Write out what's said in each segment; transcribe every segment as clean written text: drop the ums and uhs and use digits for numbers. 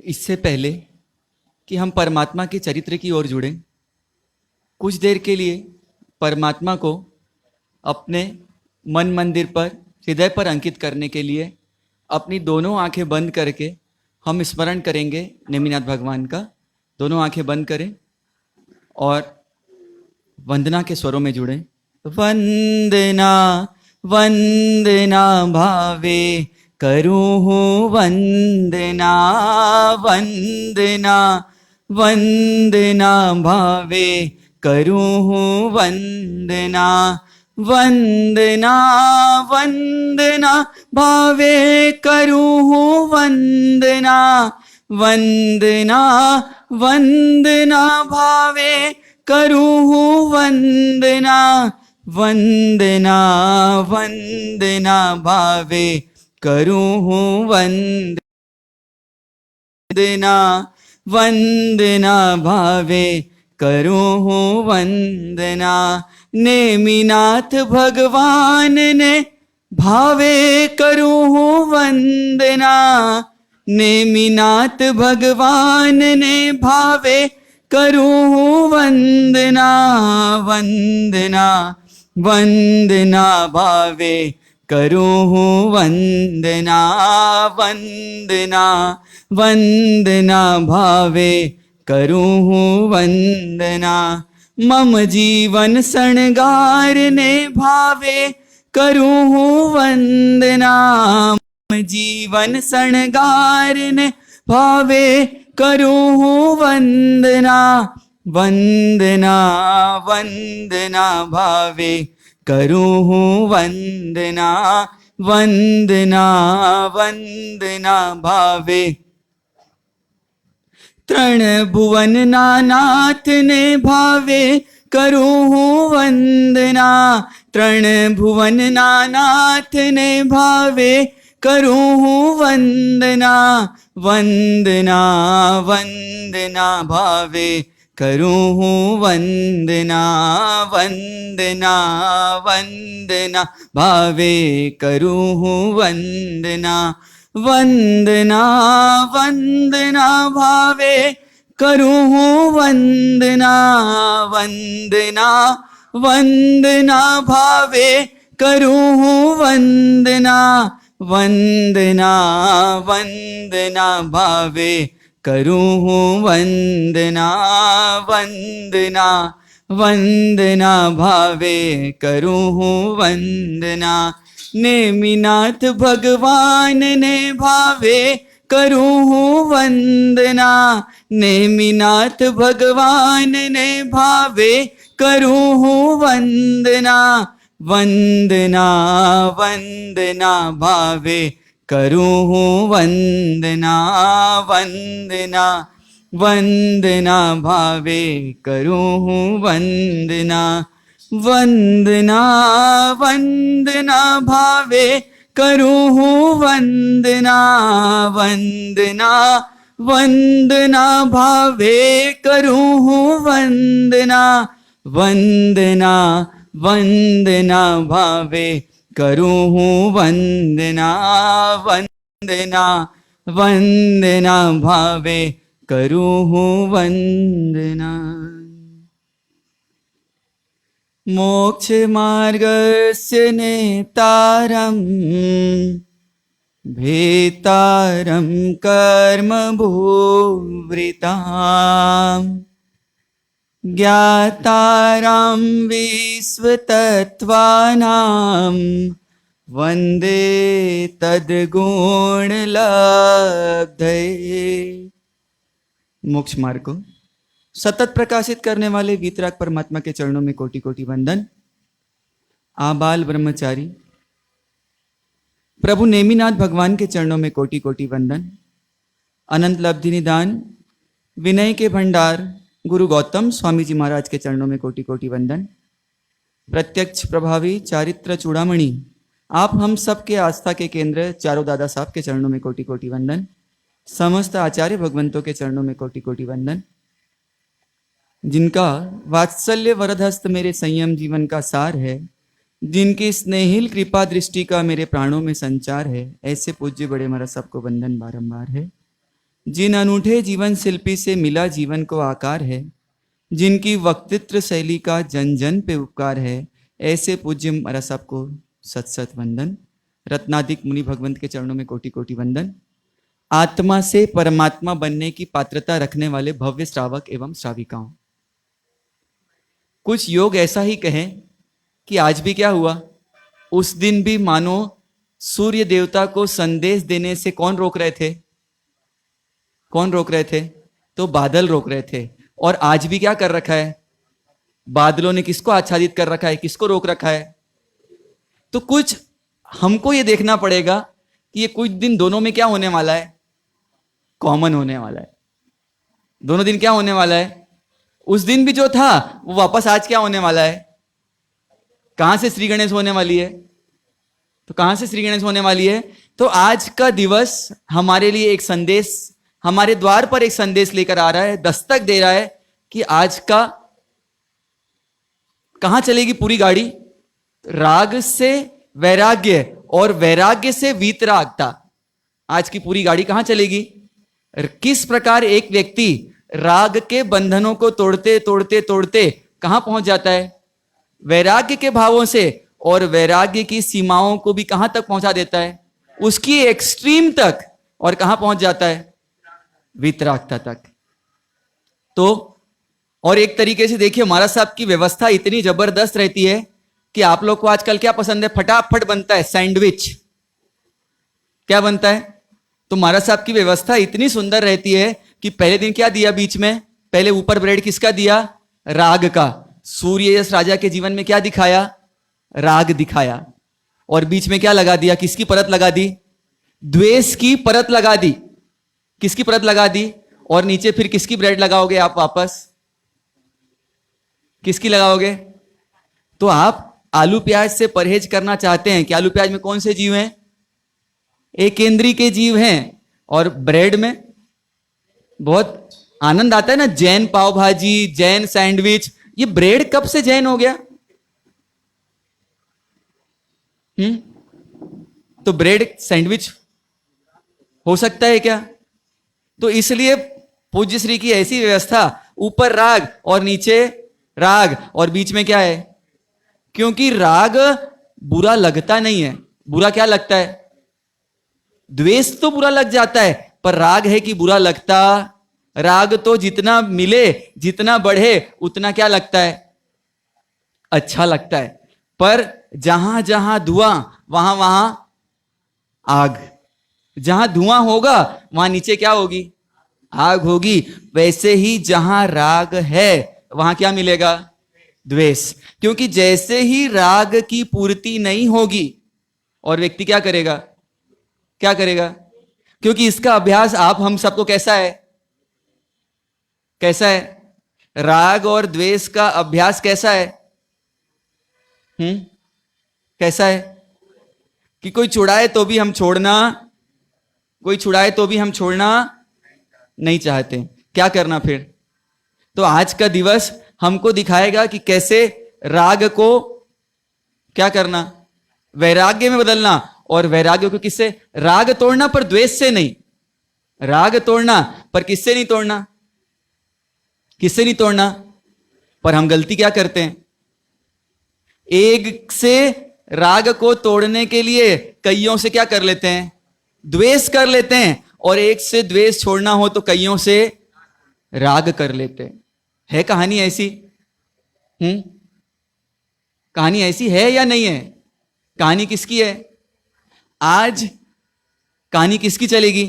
इससे पहले कि हम परमात्मा के चरित्र की ओर जुड़ें, कुछ देर के लिए परमात्मा को अपने मन मंदिर पर, हृदय पर अंकित करने के लिए अपनी दोनों आंखें बंद करके हम स्मरण करेंगे नेमिनाथ भगवान का। दोनों आंखें बंद करें और वंदना के स्वरों में जुड़ें। वंदना वंदना भावे करूँ हूँ वंदना, वंदना वंदना भावे करूँ हूँ वंदना, वंदना वंदना भावे करूँ हूँ वंदना, वंदना वंदना भावे करूँ हूँ वंदना, वंदना वंदना भावे करूँ हूँ वंदना, वंदना भावे करूँ हूँ वंदना। नेमिनाथ भगवान ने भावे करूँ हूँ वंदना, नेमिनाथ भगवान ने भावे करूँ हूँ वंदना, वंदना वंदना भावे करूँ हूँ वंदना, वंदना वंदना भावे करूँ हूँ वंदना। मम जीवन शृंगार ने भावे करूँ हूँ वंदना, मम जीवन शृंगार ने भावे करूँ हूँ वंदना, वंदना वंदना भावे करूँ हूँ वंदना, वंदना वंदना भावे। तृण भुवन नाथ ने भावे करूँ हूँ वंदना, तृण भुवन नाथ ने भावे करूँ हूँ वंदना, वंदना वंदना भावे करूँ हूँ वंदना, वंदना वंदना भावे करूँ हूँ वंदना, वंदना वंदना भावे करूँ हूँ वंदना, वंदना वंदना भावे करूँ हूँ वंदना, वंदना वंदना भावे करूँ हूँ वंदना, वंदना वंदना भावे करूँ हूँ वंदना। नेमिनाथ भगवान ने भावे करूँ हूँ वंदना, नेमिनाथ भगवान ने भावे करूँ हूँ वंदना, वंदना वंदना भावे करूँ हूँ वंदना, वंदना वंदना भावे करूँ हूँ वंदना, वंदना वंदना भावे करूँ हूँ वंदना, वंदना वंदना भावे करूँ हूँ वंदना, वंदना वंदना भावे करूँ हूँ वंदना, वंदना वंदना भावे करूँ हूँ वंदना। मोक्ष मार्गस्य नेतारं भेतारं कर्म भूवृतां, ज्ञातारं विश्वतत्त्वानां वंदे तद्गुणलब्धये। मोक्ष मार्ग को सतत प्रकाशित करने वाले वीतराग परमात्मा के चरणों में कोटि कोटि वंदन। आबाल ब्रह्मचारी प्रभु नेमिनाथ भगवान के चरणों में कोटि कोटि वंदन। अनंत लब्धि निदान विनय के भंडार गुरु गौतम स्वामी जी महाराज के चरणों में कोटि कोटि वंदन। प्रत्यक्ष प्रभावी चारित्र चूड़ामणि आप हम सब के आस्था के केंद्र चारों दादा साहब के चरणों में कोटि कोटि वंदन। समस्त आचार्य भगवंतों के चरणों में कोटि कोटि वंदन। जिनका वात्सल्य वरदहस्त मेरे संयम जीवन का सार है, जिनकी स्नेहिल कृपा दृष्टि का मेरे प्राणों में संचार है, ऐसे पूज्य बड़े महाराज सबको वंदन बारंबार है। जिन अनूठे जीवन शिल्पी से मिला जीवन को आकार है, जिनकी वक्तृत्व शैली का जन जन पे उपकार है, ऐसे पूज्य महाराज साहब को सत सत वंदन। रत्नादिक मुनि भगवंत के चरणों में कोटि कोटि वंदन। आत्मा से परमात्मा बनने की पात्रता रखने वाले भव्य श्रावक एवं श्राविकाओं, कुछ योग ऐसा ही कहें कि आज भी क्या हुआ, उस दिन भी मानो सूर्य देवता को संदेश देने से कौन रोक रहे थे? कौन रोक रहे थे? तो बादल रोक रहे थे। और आज भी क्या कर रखा है? बादलों ने किसको आच्छादित कर रखा है, किसको रोक रखा है? तो कुछ हमको ये देखना पड़ेगा कि ये कुछ दिन दोनों में क्या होने वाला है? कॉमन होने वाला है। दोनों दिन क्या होने वाला है? उस दिन भी जो था वो वापस आज क्या होने वाला है? कहां से श्री गणेश होने वाली है? तो कहां से श्री गणेश होने वाली है? तो आज का दिवस हमारे लिए एक संदेश, हमारे द्वार पर एक संदेश लेकर आ रहा है, दस्तक दे रहा है कि आज का कहां चलेगी पूरी गाड़ी? राग से वैराग्य और वैराग्य से वीतरागता। आज की पूरी गाड़ी कहां चलेगी? किस प्रकार एक व्यक्ति राग के बंधनों को तोड़ते तोड़ते तोड़ते कहां पहुंच जाता है? वैराग्य के भावों से, और वैराग्य की सीमाओं को भी कहां तक पहुंचा देता है? उसकी एक्सट्रीम तक। और कहां पहुंच जाता है? वितरागता तक। तो और एक तरीके से देखिए, महाराज साहब की व्यवस्था इतनी जबरदस्त रहती है कि आप लोग को आजकल क्या पसंद है? फटाफट बनता है सैंडविच। क्या बनता है? तो महाराज साहब की व्यवस्था इतनी सुंदर रहती है कि पहले दिन क्या दिया बीच में? पहले ऊपर ब्रेड किसका दिया? राग का। सूर्य यश राजा के जीवन में क्या दिखाया? राग दिखाया। और बीच में क्या लगा दिया? किसकी परत लगा दी? द्वेष की परत लगा दी। किसकी परत लगा दी? और नीचे फिर किसकी ब्रेड लगाओगे आप वापस? किसकी लगाओगे? तो आप आलू प्याज से परहेज करना चाहते हैं कि आलू प्याज में कौन से जीव हैं? एक केंद्री के जीव हैं। और ब्रेड में बहुत आनंद आता है ना, जैन पाव भाजी, जैन सैंडविच। ये ब्रेड कब से जैन हो गया? तो ब्रेड सैंडविच हो सकता है क्या? तो इसलिए पूज्य श्री की ऐसी व्यवस्था, ऊपर राग और नीचे राग और बीच में क्या है? क्योंकि राग बुरा लगता नहीं है। बुरा क्या लगता है? द्वेष तो बुरा लग जाता है, पर राग है कि बुरा लगता? राग तो जितना मिले, जितना बढ़े, उतना क्या लगता है? अच्छा लगता है। पर जहां जहां धुआं, वहां वहां आग। जहां धुआं होगा वहां नीचे क्या होगी? आग होगी। वैसे ही जहां राग है वहां क्या मिलेगा? द्वेष। क्योंकि जैसे ही राग की पूर्ति नहीं होगी, और व्यक्ति क्या करेगा? क्या करेगा? क्योंकि इसका अभ्यास आप हम सबको कैसा है? कैसा है? राग और द्वेष का अभ्यास कैसा है? कैसा है? कि कोई छुड़ाए तो भी हम छोड़ना, कोई छुड़ाए तो भी हम छोड़ना नहीं चाहते। क्या करना फिर? तो आज का दिवस हमको दिखाएगा कि कैसे राग को क्या करना? वैराग्य में बदलना। और वैराग्य को किससे? राग तोड़ना, पर द्वेष से नहीं। राग तोड़ना, पर किससे नहीं तोड़ना? किससे नहीं तोड़ना? पर हम गलती क्या करते हैं? एक से राग को तोड़ने के लिए कईयों से क्या कर लेते हैं? द्वेष कर लेते हैं। और एक से द्वेष छोड़ना हो तो कईयों से राग कर लेते हैं। है कहानी ऐसी? कहानी ऐसी है या नहीं है? कहानी किसकी है? आज कहानी किसकी चलेगी?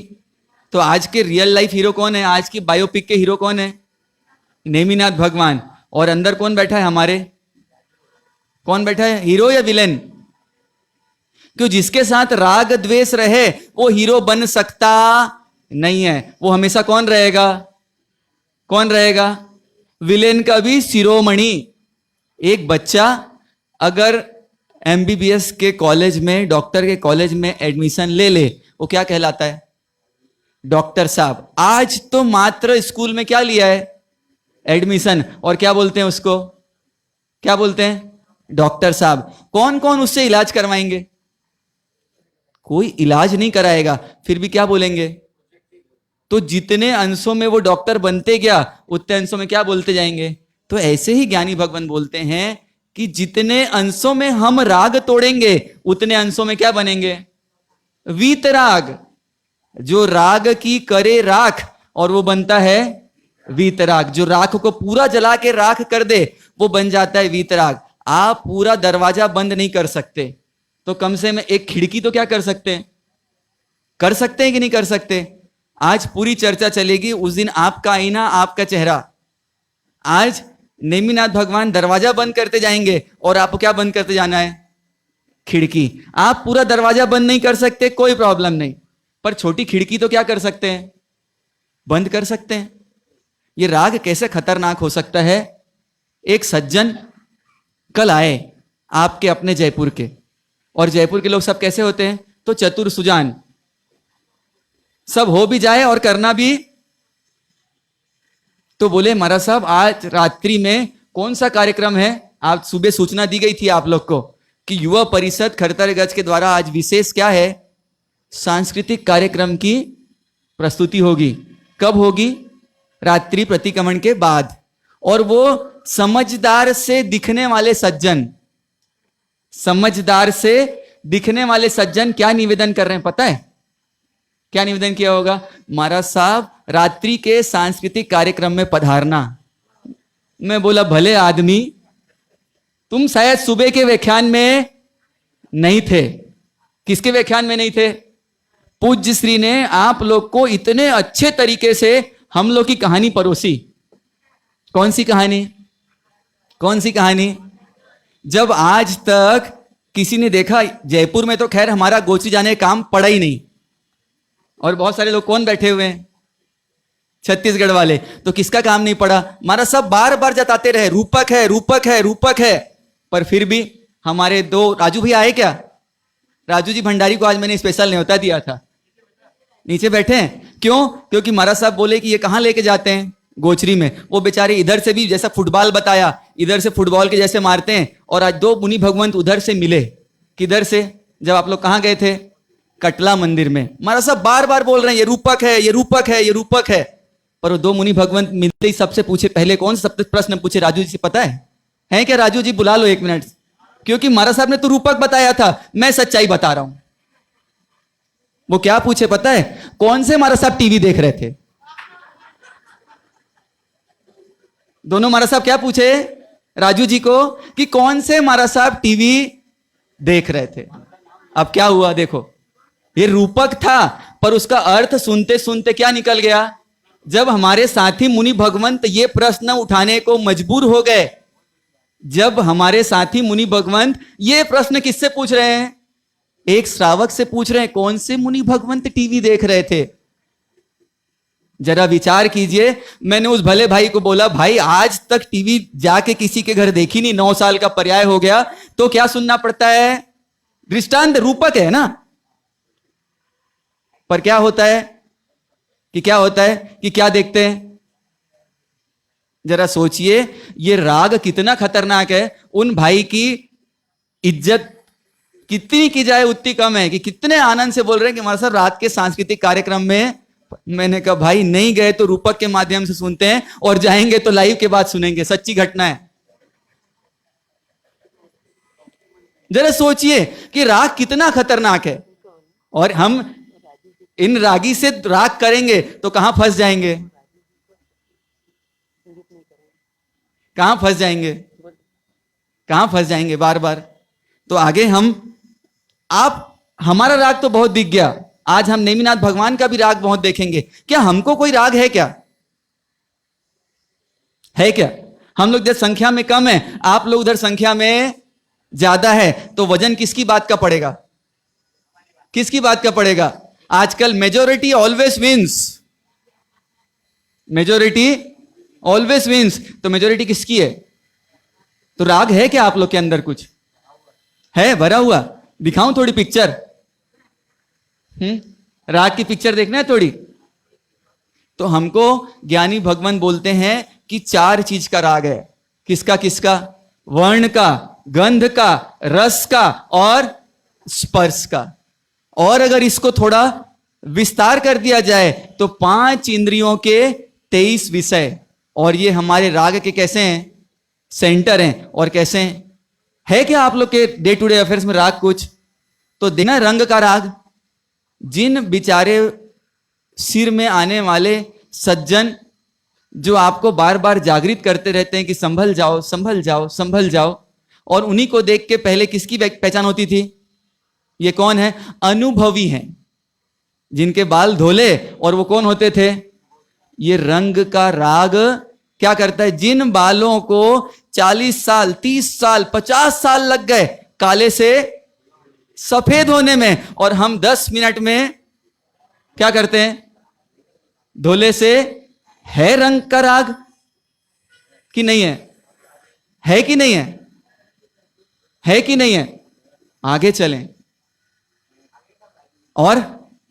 तो आज के रियल लाइफ हीरो कौन है? आज की बायोपिक के हीरो कौन है? नेमिनाथ भगवान। और अंदर कौन बैठा है हमारे? कौन बैठा है? हीरो या विलेन? क्यों? जिसके साथ राग द्वेष रहे वो हीरो बन सकता नहीं है। वो हमेशा कौन रहेगा? कौन रहेगा? विलेन का भी शिरोमणि। एक बच्चा अगर एमबीबीएस के कॉलेज में, डॉक्टर के कॉलेज में एडमिशन ले ले, वो क्या कहलाता है? डॉक्टर साहब। आज तो मात्र स्कूल में क्या लिया है? एडमिशन। और क्या बोलते हैं उसको? क्या बोलते हैं? डॉक्टर साहब। कौन कौन उससे इलाज करवाएंगे? कोई इलाज नहीं कराएगा, फिर भी क्या बोलेंगे? तो जितने अंशों में वो डॉक्टर बनते गया उतने अंशों में क्या बोलते जाएंगे। तो ऐसे ही ज्ञानी भगवान बोलते हैं कि जितने अंशों में हम राग तोड़ेंगे उतने अंशों में क्या बनेंगे, वीतराग। जो राग की करे राख और वो बनता है वीतराग। जो राख को पूरा जला के राख कर दे वो बन जाता है वीतराग। आप पूरा दरवाजा बंद नहीं कर सकते तो कम से कम एक खिड़की तो क्या कर सकते हैं, कर सकते हैं कि नहीं कर सकते। आज पूरी चर्चा चलेगी उस दिन आपका आईना आपका चेहरा। आज नेमिनाथ भगवान दरवाजा बंद करते जाएंगे और आपको क्या बंद करते जाना है, खिड़की। आप पूरा दरवाजा बंद नहीं कर सकते, कोई प्रॉब्लम नहीं, पर छोटी खिड़की तो क्या कर सकते हैं, बंद कर सकते हैं। ये राग कैसे खतरनाक हो सकता है। एक सज्जन कल आए आपके अपने जयपुर के, और जयपुर के लोग सब कैसे होते हैं, तो चतुर सुजान, सब हो भी जाए और करना भी। तो बोले महाराज साहब आज रात्रि में कौन सा कार्यक्रम है। आप सुबह सूचना दी गई थी आप लोग को कि युवा परिषद खरतरगंज के द्वारा आज विशेष क्या है, सांस्कृतिक कार्यक्रम की प्रस्तुति होगी। कब होगी, रात्रि प्रतिक्रमण के बाद। और वो समझदार से दिखने वाले सज्जन, समझदार से दिखने वाले सज्जन क्या निवेदन कर रहे हैं पता है, क्या निवेदन किया होगा, महाराज साहब रात्रि के सांस्कृतिक कार्यक्रम में पधारना। मैं बोला भले आदमी, तुम शायद सुबह के व्याख्यान में नहीं थे। किसके व्याख्यान में नहीं थे, पूज्य श्री ने आप लोग को इतने अच्छे तरीके से हम लोग की कहानी परोसी। कौन सी कहानी, कौन सी कहानी। जब आज तक किसी ने देखा, जयपुर में तो खैर हमारा गोची जाने का काम पड़ा ही नहीं, और बहुत सारे लोग कौन बैठे हुए हैं, छत्तीसगढ़ वाले, तो किसका काम नहीं पड़ा। हमारा सब बार बार जताते रहे रूपक है रूपक है रूपक है, पर फिर भी हमारे दो राजू भैया आए क्या, राजू जी भंडारी को आज मैंने स्पेशल न्योता दिया था, नीचे बैठे हैं। क्यों, क्योंकि महाराज साहब बोले कि ये कहां लेके जाते हैं, गोचरी में। वो बेचारे इधर से भी जैसा फुटबॉल बताया, इधर से फुटबॉल के जैसे मारते हैं। और आज दो मुनि भगवंत उधर से मिले, किधर से, जब आप लोग कहां गए थे, कटला मंदिर में। महाराज साहब बार बार बोल रहे हैं ये रूपक है ये रूपक है ये रूपक है, पर वो दो मुनि भगवंत मिलते ही सबसे पूछे, पहले कौन सा प्रश्न पूछे, राजू जी से पता है क्या, राजू जी बुला लो एक मिनट, क्योंकि महाराज साहब ने तो रूपक बताया था, मैं सच्चाई बता रहा हूं। वो क्या पूछे पता है, कौन से महाराज साहब टीवी देख रहे थे। दोनों महाराज साहब क्या पूछे राजू जी को, कि कौन से महाराज साहब टीवी देख रहे थे। अब क्या हुआ देखो, ये रूपक था, पर उसका अर्थ सुनते सुनते क्या निकल गया। जब हमारे साथी मुनि भगवंत ये प्रश्न उठाने को मजबूर हो गए, जब हमारे साथी मुनि भगवंत ये प्रश्न किससे पूछ रहे हैं, एक श्रावक से पूछ रहे हैं, कौन से मुनि भगवंत टीवी देख रहे थे। जरा विचार कीजिए। मैंने उस भले भाई को बोला, भाई आज तक टीवी जाके किसी के घर देखी नहीं, 9 साल का पर्याय हो गया, तो क्या सुनना पड़ता है, दृष्टांत रूपक है ना। पर क्या होता है कि क्या होता है कि क्या देखते हैं, जरा सोचिए ये राग कितना खतरनाक है। उन भाई की इज्जत कितनी की जाए उतनी कम है, कि कितने आनंद से बोल रहे हैं कि हमारे साथ रात के सांस्कृतिक कार्यक्रम में। मैंने कहा भाई नहीं गए तो रूपक के माध्यम से सुनते हैं, और जाएंगे तो लाइव के बाद सुनेंगे, सच्ची घटना है। जरा सोचिए कि राग कितना खतरनाक है, और हम इन रागी से राग करेंगे तो कहां फंस जाएंगे, कहां फंस जाएंगे, कहां फंस जाएंगे बार बार। तो आगे हमारा राग तो बहुत दिख गया, आज हम नेमिनाथ भगवान का भी राग बहुत देखेंगे। क्या हमको कोई राग है क्या, है क्या। हम लोग इधर संख्या में कम है, आप लोग उधर संख्या में ज्यादा है, तो वजन किसकी बात का पड़ेगा, किसकी बात का पड़ेगा। आजकल majority always wins, majority always wins, तो मेजोरिटी किसकी है। तो राग है क्या आप लोग के अंदर, कुछ है भरा हुआ, दिखाऊं थोड़ी पिक्चर, राग की पिक्चर देखना है थोड़ी। तो हमको ज्ञानी भगवान बोलते हैं कि 4 चीज का राग है। किसका किसका, वर्ण का, गंध का, रस का और स्पर्श का। और अगर इसको थोड़ा विस्तार कर दिया जाए तो 5 इंद्रियों के 23 विषय, और ये हमारे राग के कैसे हैं, सेंटर हैं। और कैसे हैं, है क्या आप लोग के डे टू डे अफेयर्स में राग कुछ? तो देना रंग का राग। जिन बेचारे सिर में आने वाले सज्जन जो आपको बार बार जागृत करते रहते हैं कि संभल जाओ संभल जाओ संभल जाओ, और उन्हीं को देख के पहले किसकी पहचान होती थी? ये कौन है? अनुभवी हैं, जिनके बाल धोले। और वो कौन होते थे? ये रंग का राग क्या करता है? जिन बालों को 40 साल 30 साल 50 साल लग गए काले से सफेद होने में, और हम 10 मिनट में क्या करते हैं? धोले से। है रंग का राग कि नहीं है? है कि नहीं है? है कि नहीं है? आगे चलें। और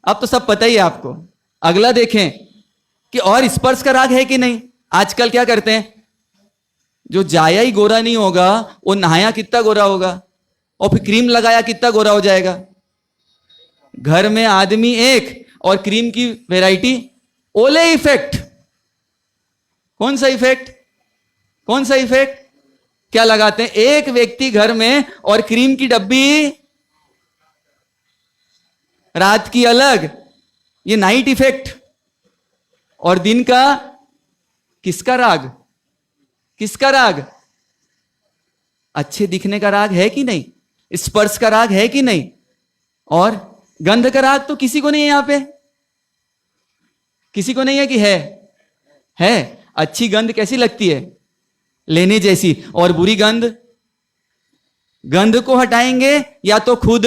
अब तो सब पता ही है आपको। अगला देखें कि और स्पर्श का राग है कि नहीं। आजकल क्या करते हैं, जो जाया ही गोरा नहीं होगा वो नहाया कितना गोरा होगा, और फिर क्रीम लगाया कितना गोरा हो जाएगा। घर में आदमी एक और क्रीम की वैरायटी। ओले इफेक्ट। कौन सा इफेक्ट? कौन सा इफेक्ट? क्या लगाते हैं? एक व्यक्ति घर में और क्रीम की डब्बी रात की अलग, ये नाइट इफेक्ट। और दिन का किसका राग? किसका राग? अच्छे दिखने का राग है कि नहीं? स्पर्श का राग है कि नहीं? और गंध का राग तो किसी को नहीं है यहां पे। किसी को नहीं है कि है? अच्छी गंध कैसी लगती है? लेने जैसी। और बुरी गंध? गंध को हटाएंगे या तो खुद।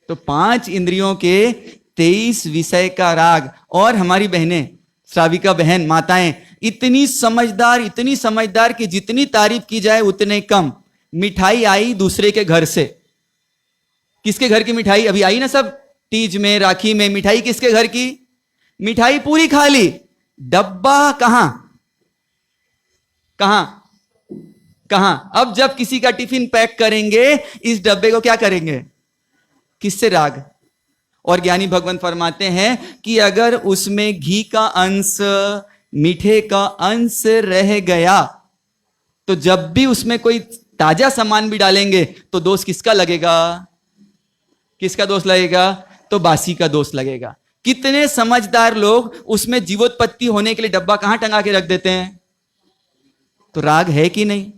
तो 5 इंद्रियों के 23 विषय का राग। और हमारी बहनें, श्राविका बहन, माताएं इतनी समझदार कि जितनी तारीफ की जाए उतने कम। मिठाई आई दूसरे के घर से। किसके घर की मिठाई? अभी आई ना सब तीज में, राखी में। मिठाई किसके घर की? मिठाई पूरी खा ली, डब्बा कहां? कहां? कहां? अब जब किसी का टिफिन पैक करेंगे, इस डब्बे को क्या करेंगे? किससे राग? और ज्ञानी भगवान फरमाते हैं कि अगर उसमें घी का अंश, मीठे का अंश रह गया, तो जब भी उसमें कोई ताजा सामान भी डालेंगे तो दोष किसका लगेगा? किसका दोष लगेगा? तो बासी का दोष लगेगा। कितने समझदार लोग उसमें जीवोत्पत्ति होने के लिए डब्बा कहां टंगा के रख देते हैं। तो राग है कि नहीं?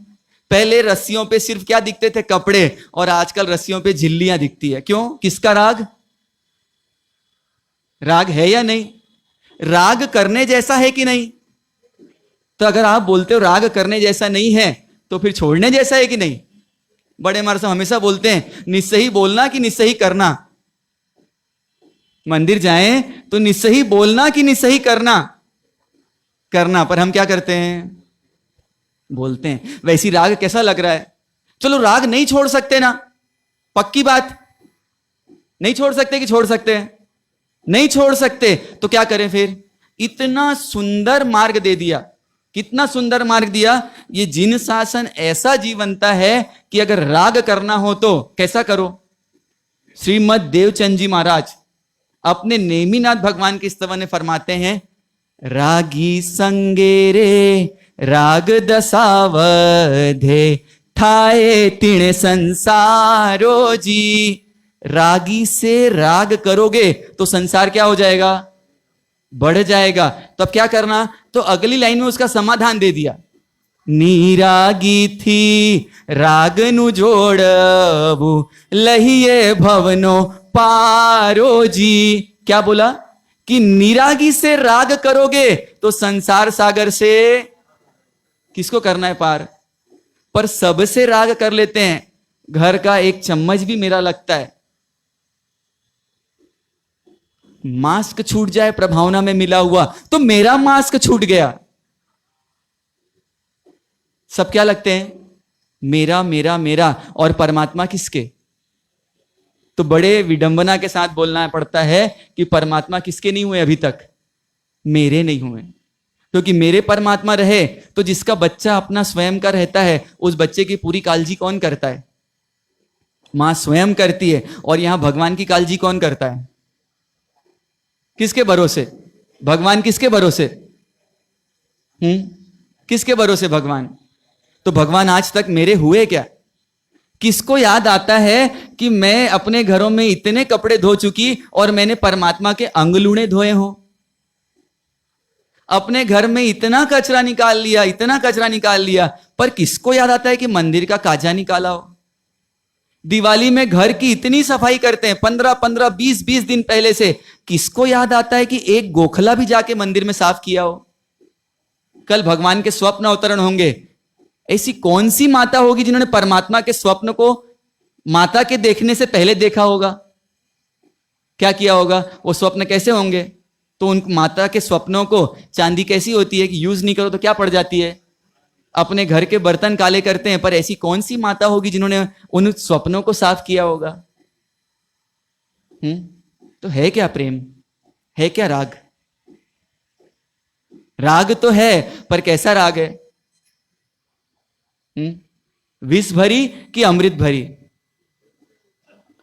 पहले रस्सियों पे सिर्फ क्या दिखते थे? कपड़े। और आजकल रस्सियों पे झिल्लियां दिखती है। क्यों? किसका राग? राग है या नहीं? राग करने जैसा है कि नहीं? तो अगर आप बोलते हो राग करने जैसा नहीं है, तो फिर छोड़ने जैसा है कि नहीं? बड़े हमारे साहब हमेशा बोलते हैं निस्सही बोलना कि निस्सही करना। मंदिर जाएं तो निस्सही बोलना कि निस्सही करना। करना। पर हम क्या करते हैं? बोलते हैं। वैसी राग कैसा लग रहा है? चलो राग नहीं छोड़ सकते ना, पक्की बात। नहीं छोड़ सकते कि छोड़ सकते हैं? नहीं छोड़ सकते। तो क्या करें फिर? इतना सुंदर मार्ग दे दिया। कितना सुंदर मार्ग दिया। ये जिन शासन ऐसा जीवनता है कि अगर राग करना हो तो कैसा करो। श्रीमद देवचंद जी महाराज अपने नेमीनाथ भगवान के स्तवन में फरमाते हैं, रागी संगे रे राग दसावधे ठाए तिण संसारो जी। रागी से राग करोगे तो संसार क्या हो जाएगा? बढ़ जाएगा। तो अब क्या करना? तो अगली लाइन में उसका समाधान दे दिया। नीरागी थी राग नु जोड़बू लहिए भवनो पारो जी। क्या बोला? कि निरागी से राग करोगे तो संसार सागर से किसको करना है पार? पर सबसे राग कर लेते हैं। घर का एक चम्मच भी मेरा लगता है। मास्क छूट जाए प्रभावना में मिला हुआ तो मेरा मास्क छूट गया। सब क्या लगते हैं? मेरा मेरा मेरा। और परमात्मा किसके? तो बड़े विडंबना के साथ बोलना पड़ता है कि परमात्मा किसके नहीं हुए अभी तक? मेरे नहीं हुए। क्योंकि मेरे परमात्मा रहे तो जिसका बच्चा अपना स्वयं का रहता है, उस बच्चे की पूरी काळजी कौन करता है? मां स्वयं करती है। और यहां भगवान की कालजी कौन करता है? किसके भरोसे? भगवान किसके भरोसे? किसके भरोसे भगवान? तो भगवान आज तक मेरे हुए क्या? किसको याद आता है कि मैं अपने घरों में इतने कपड़े धो चुकी और मैंने परमात्मा के अंगलूणे धोए हों? अपने घर में इतना कचरा निकाल लिया, इतना कचरा निकाल लिया, पर किसको याद आता है कि मंदिर का काजा निकाला हो? दिवाली में घर की इतनी सफाई करते हैं 15-15, 20-20 दिन पहले से, किसको याद आता है कि एक गोखला भी जाके मंदिर में साफ किया हो? कल भगवान के स्वप्न अवतरण होंगे। ऐसी कौन सी माता होगी जिन्होंने परमात्मा के स्वप्न को माता के देखने से पहले देखा होगा? क्या किया होगा? वो स्वप्न कैसे होंगे? तो उन माता के स्वप्नों को, चांदी कैसी होती है कि यूज नहीं करो तो क्या पड़ जाती है? अपने घर के बर्तन काले करते हैं, पर ऐसी कौन सी माता होगी जिन्होंने उन स्वप्नों को साफ किया होगा? तो है क्या प्रेम? है क्या राग? राग तो है, पर कैसा राग है? विष भरी कि अमृत भरी?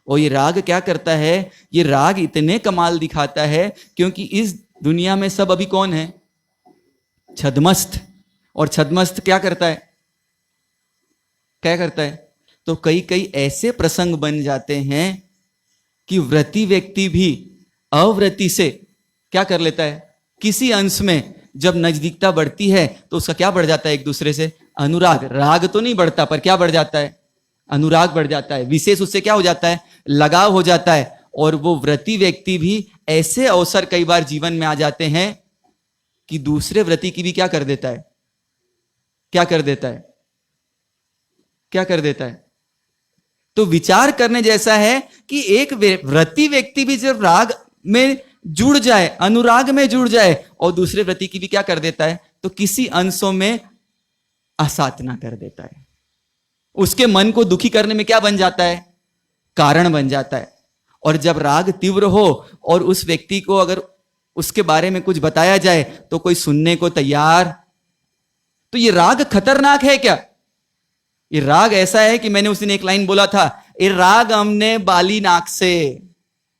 और ये राग क्या करता है? ये राग इतने कमाल दिखाता है क्योंकि इस दुनिया में सब अभी कौन है? छद्मस्त। और छद्मस्त क्या करता है? क्या करता है? तो कई कई ऐसे प्रसंग बन जाते हैं कि व्रती व्यक्ति भी अव्रती से क्या कर लेता है? किसी अंश में जब नजदीकता बढ़ती है तो उसका क्या बढ़ जाता है? एक दूसरे से अनुराग। राग तो नहीं बढ़ता, पर क्या बढ़ जाता है? अनुराग बढ़ जाता है। विशेष उससे क्या हो जाता है? लगाव हो जाता है। और वो व्रती व्यक्ति भी ऐसे अवसर कई बार जीवन में आ जाते हैं कि दूसरे व्रती की भी क्या कर देता है? क्या कर देता है? क्या कर देता है? तो विचार करने जैसा है कि एक व्रती व्यक्ति भी जब राग में जुड़ जाए, अनुराग में जुड़ जाए, और दूसरे व्रती की भी क्या कर देता है? तो किसी अंशों में असाधना कर देता है। उसके मन को दुखी करने में क्या बन जाता है? कारण बन जाता है। और जब राग तीव्र हो और उस व्यक्ति को अगर उसके बारे में कुछ बताया जाए तो कोई सुनने को तैयार, तो ये राग खतरनाक है क्या? ये राग ऐसा है कि मैंने उस दिन एक लाइन बोला था, ये राग हमने बाली नाक से,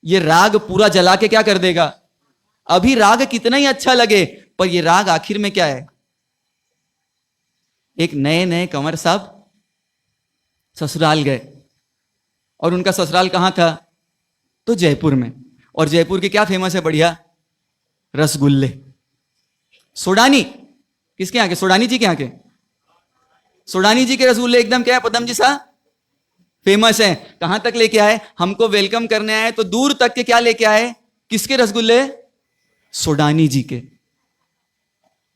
ये राग पूरा जला के क्या कर देगा? अभी राग कितना ही अच्छा लगे, पर ये राग आखिर में क्या है? एक नए नए कंवर साहब ससुराल गए, और उनका ससुराल कहां था? तो जयपुर में। और जयपुर के क्या फेमस है? बढ़िया रसगुल्ले। सोडानी किसके यहां के? सोडानी जी के यहां के। सोडानी जी के रसगुल्ले एकदम क्या है पदम जी सा फेमस है। कहां तक लेके आए? हमको वेलकम करने आए तो दूर तक के क्या लेके आए? किसके रसगुल्ले? सोडानी जी के।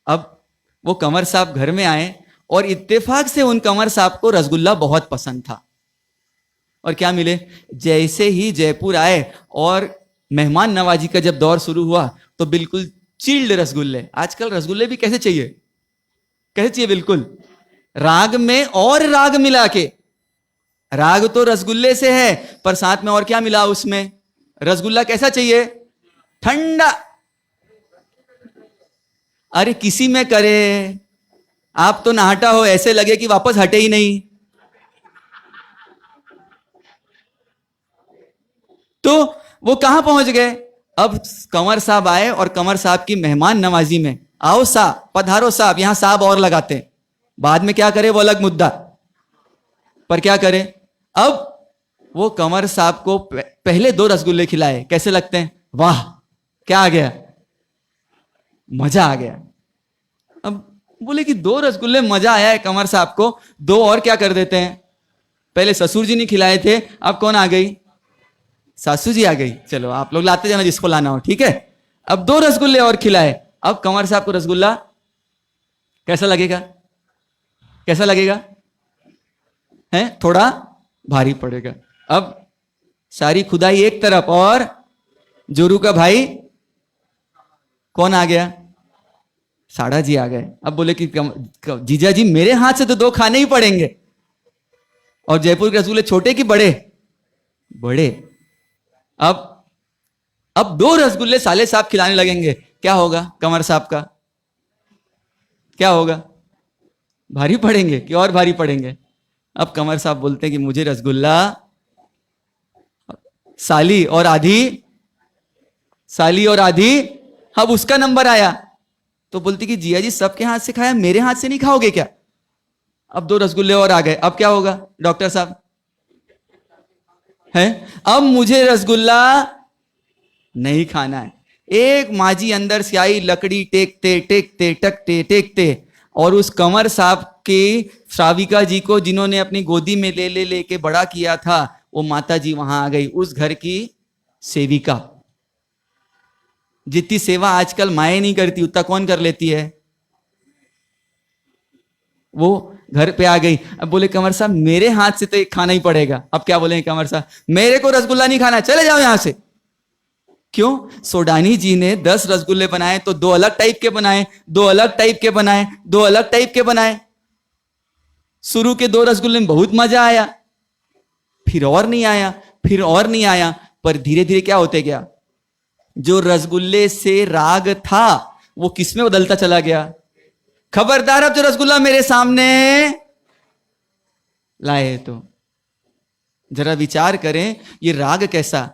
अब वो कंवर साहब घर में आए और इत्तेफाक से उन कंवर साहब को रसगुल्ला बहुत पसंद था। और क्या मिले? जैसे ही जयपुर आए और मेहमान नवाजी का जब दौर शुरू हुआ तो बिल्कुल चिल्ड रसगुल्ले। आजकल रसगुल्ले भी कैसे चाहिए? कैसे चाहिए? बिल्कुल राग में और राग मिला के। राग तो रसगुल्ले से है, पर साथ में और क्या मिला उसमें? रसगुल्ला कैसा चाहिए? ठंडा। अरे किसी में करे, आप तो नहाटा हो, ऐसे लगे कि वापस हटे ही नहीं। तो वो कहां पहुंच गए? अब कंवर साहब आए और कंवर साहब की मेहमान नवाजी में, आओ साहब, पधारो साहब, यहां साहब और लगाते हैं। बाद में क्या करे वो अलग मुद्दा, पर क्या करे? अब वो कंवर साहब को पहले 2 रसगुल्ले खिलाए। कैसे लगते हैं? वाह, क्या आ गया? मजा आ गया। अब बोले कि 2 रसगुल्ले मजा आया है कंवर साहब को, 2 और क्या कर देते हैं? पहले ससुर जी ने खिलाए थे, अब कौन आ गई? सासू जी आ गई। चलो आप लोग लाते जाना जिसको लाना हो, ठीक है। अब 2 रसगुल्ले और खिलाए। अब कंवर साहब को रसगुल्ला कैसा लगेगा? कैसा लगेगा? है थोड़ा भारी पड़ेगा। अब सारी खुदाई एक तरफ और जोरू का भाई कौन आ गया? साड़ा जी आ गए। अब बोले कि जीजा जी मेरे हाथ से तो 2 खाने ही पड़ेंगे। और जयपुर के रसगुल्ले छोटे कि बड़े? बड़े। अब 2 रसगुल्ले साले साहब खिलाने लगेंगे, क्या होगा कंवर साहब का? क्या होगा? भारी पड़ेंगे कि और भारी पड़ेंगे? अब कंवर साहब बोलते हैं कि मुझे रसगुल्ला साली और आधी, साली और आधी। अब उसका नंबर आया तो बोलती कि जिया जी सबके हाथ से खाया, मेरे हाथ से नहीं खाओगे क्या? अब 2 रसगुल्ले और आ गए, अब क्या होगा डॉक्टर साहब? है, अब मुझे रसगुल्ला नहीं खाना है। एक माजी अंदर से आई, लकड़ी टेकते टेकते टकते टेकते, और उस कंवर साहब के श्राविका जी को जिन्होंने अपनी गोदी में ले लेके बड़ा किया था, वो माता जी वहां आ गई, उस घर की सेविका। जितनी सेवा आजकल माएँ नहीं करती उतना कौन कर लेती है? वो घर पे आ गई। अब बोले कंवर साहब मेरे हाथ से तो एक खाना ही पड़ेगा। अब क्या बोले कंवर साहब, मेरे को रसगुल्ला नहीं खाना, चले जाओ यहां से। क्यों? सोडानी जी ने 10 रसगुल्ले बनाए तो 2 अलग टाइप के बनाए, 2 अलग टाइप के बनाए, 2 अलग टाइप के बनाए। शुरू के 2 रसगुल्ले में बहुत मजा आया, फिर और नहीं आया, फिर और नहीं आया, पर धीरे धीरे क्या होते गया, जो रसगुल्ले से राग था वो किसमें बदलता चला गया? खबरदार अब जो रसगुल्ला मेरे सामने लाए तो जरा विचार करें, ये राग कैसा?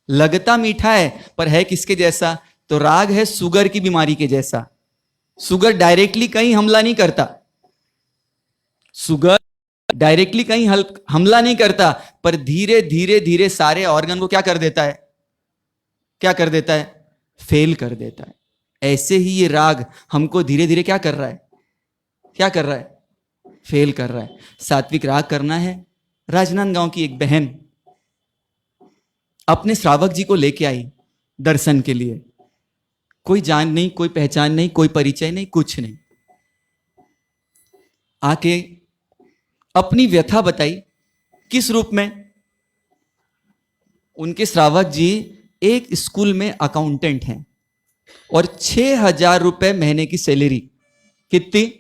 लगता मीठा है पर है किसके जैसा? तो राग है शुगर की बीमारी के जैसा। शुगर डायरेक्टली कहीं हमला नहीं करता, शुगर डायरेक्टली कहीं हमला नहीं करता, पर धीरे धीरे धीरे सारे ऑर्गन को क्या कर देता है? क्या कर देता है? फेल कर देता है। ऐसे ही ये राग हमको धीरे धीरे क्या कर रहा है? क्या कर रहा है? फेल कर रहा है। सात्विक राग करना है। राजनांदगांव की एक बहन अपने श्रावक जी को लेके आई दर्शन के लिए। कोई जान नहीं, कोई पहचान नहीं, कोई परिचय नहीं, कुछ नहीं। आके अपनी व्यथा बताई। किस रूप में? उनके श्रावक जी एक स्कूल में अकाउंटेंट हैं और 6,000 रुपए महीने की सैलरी। कितनी?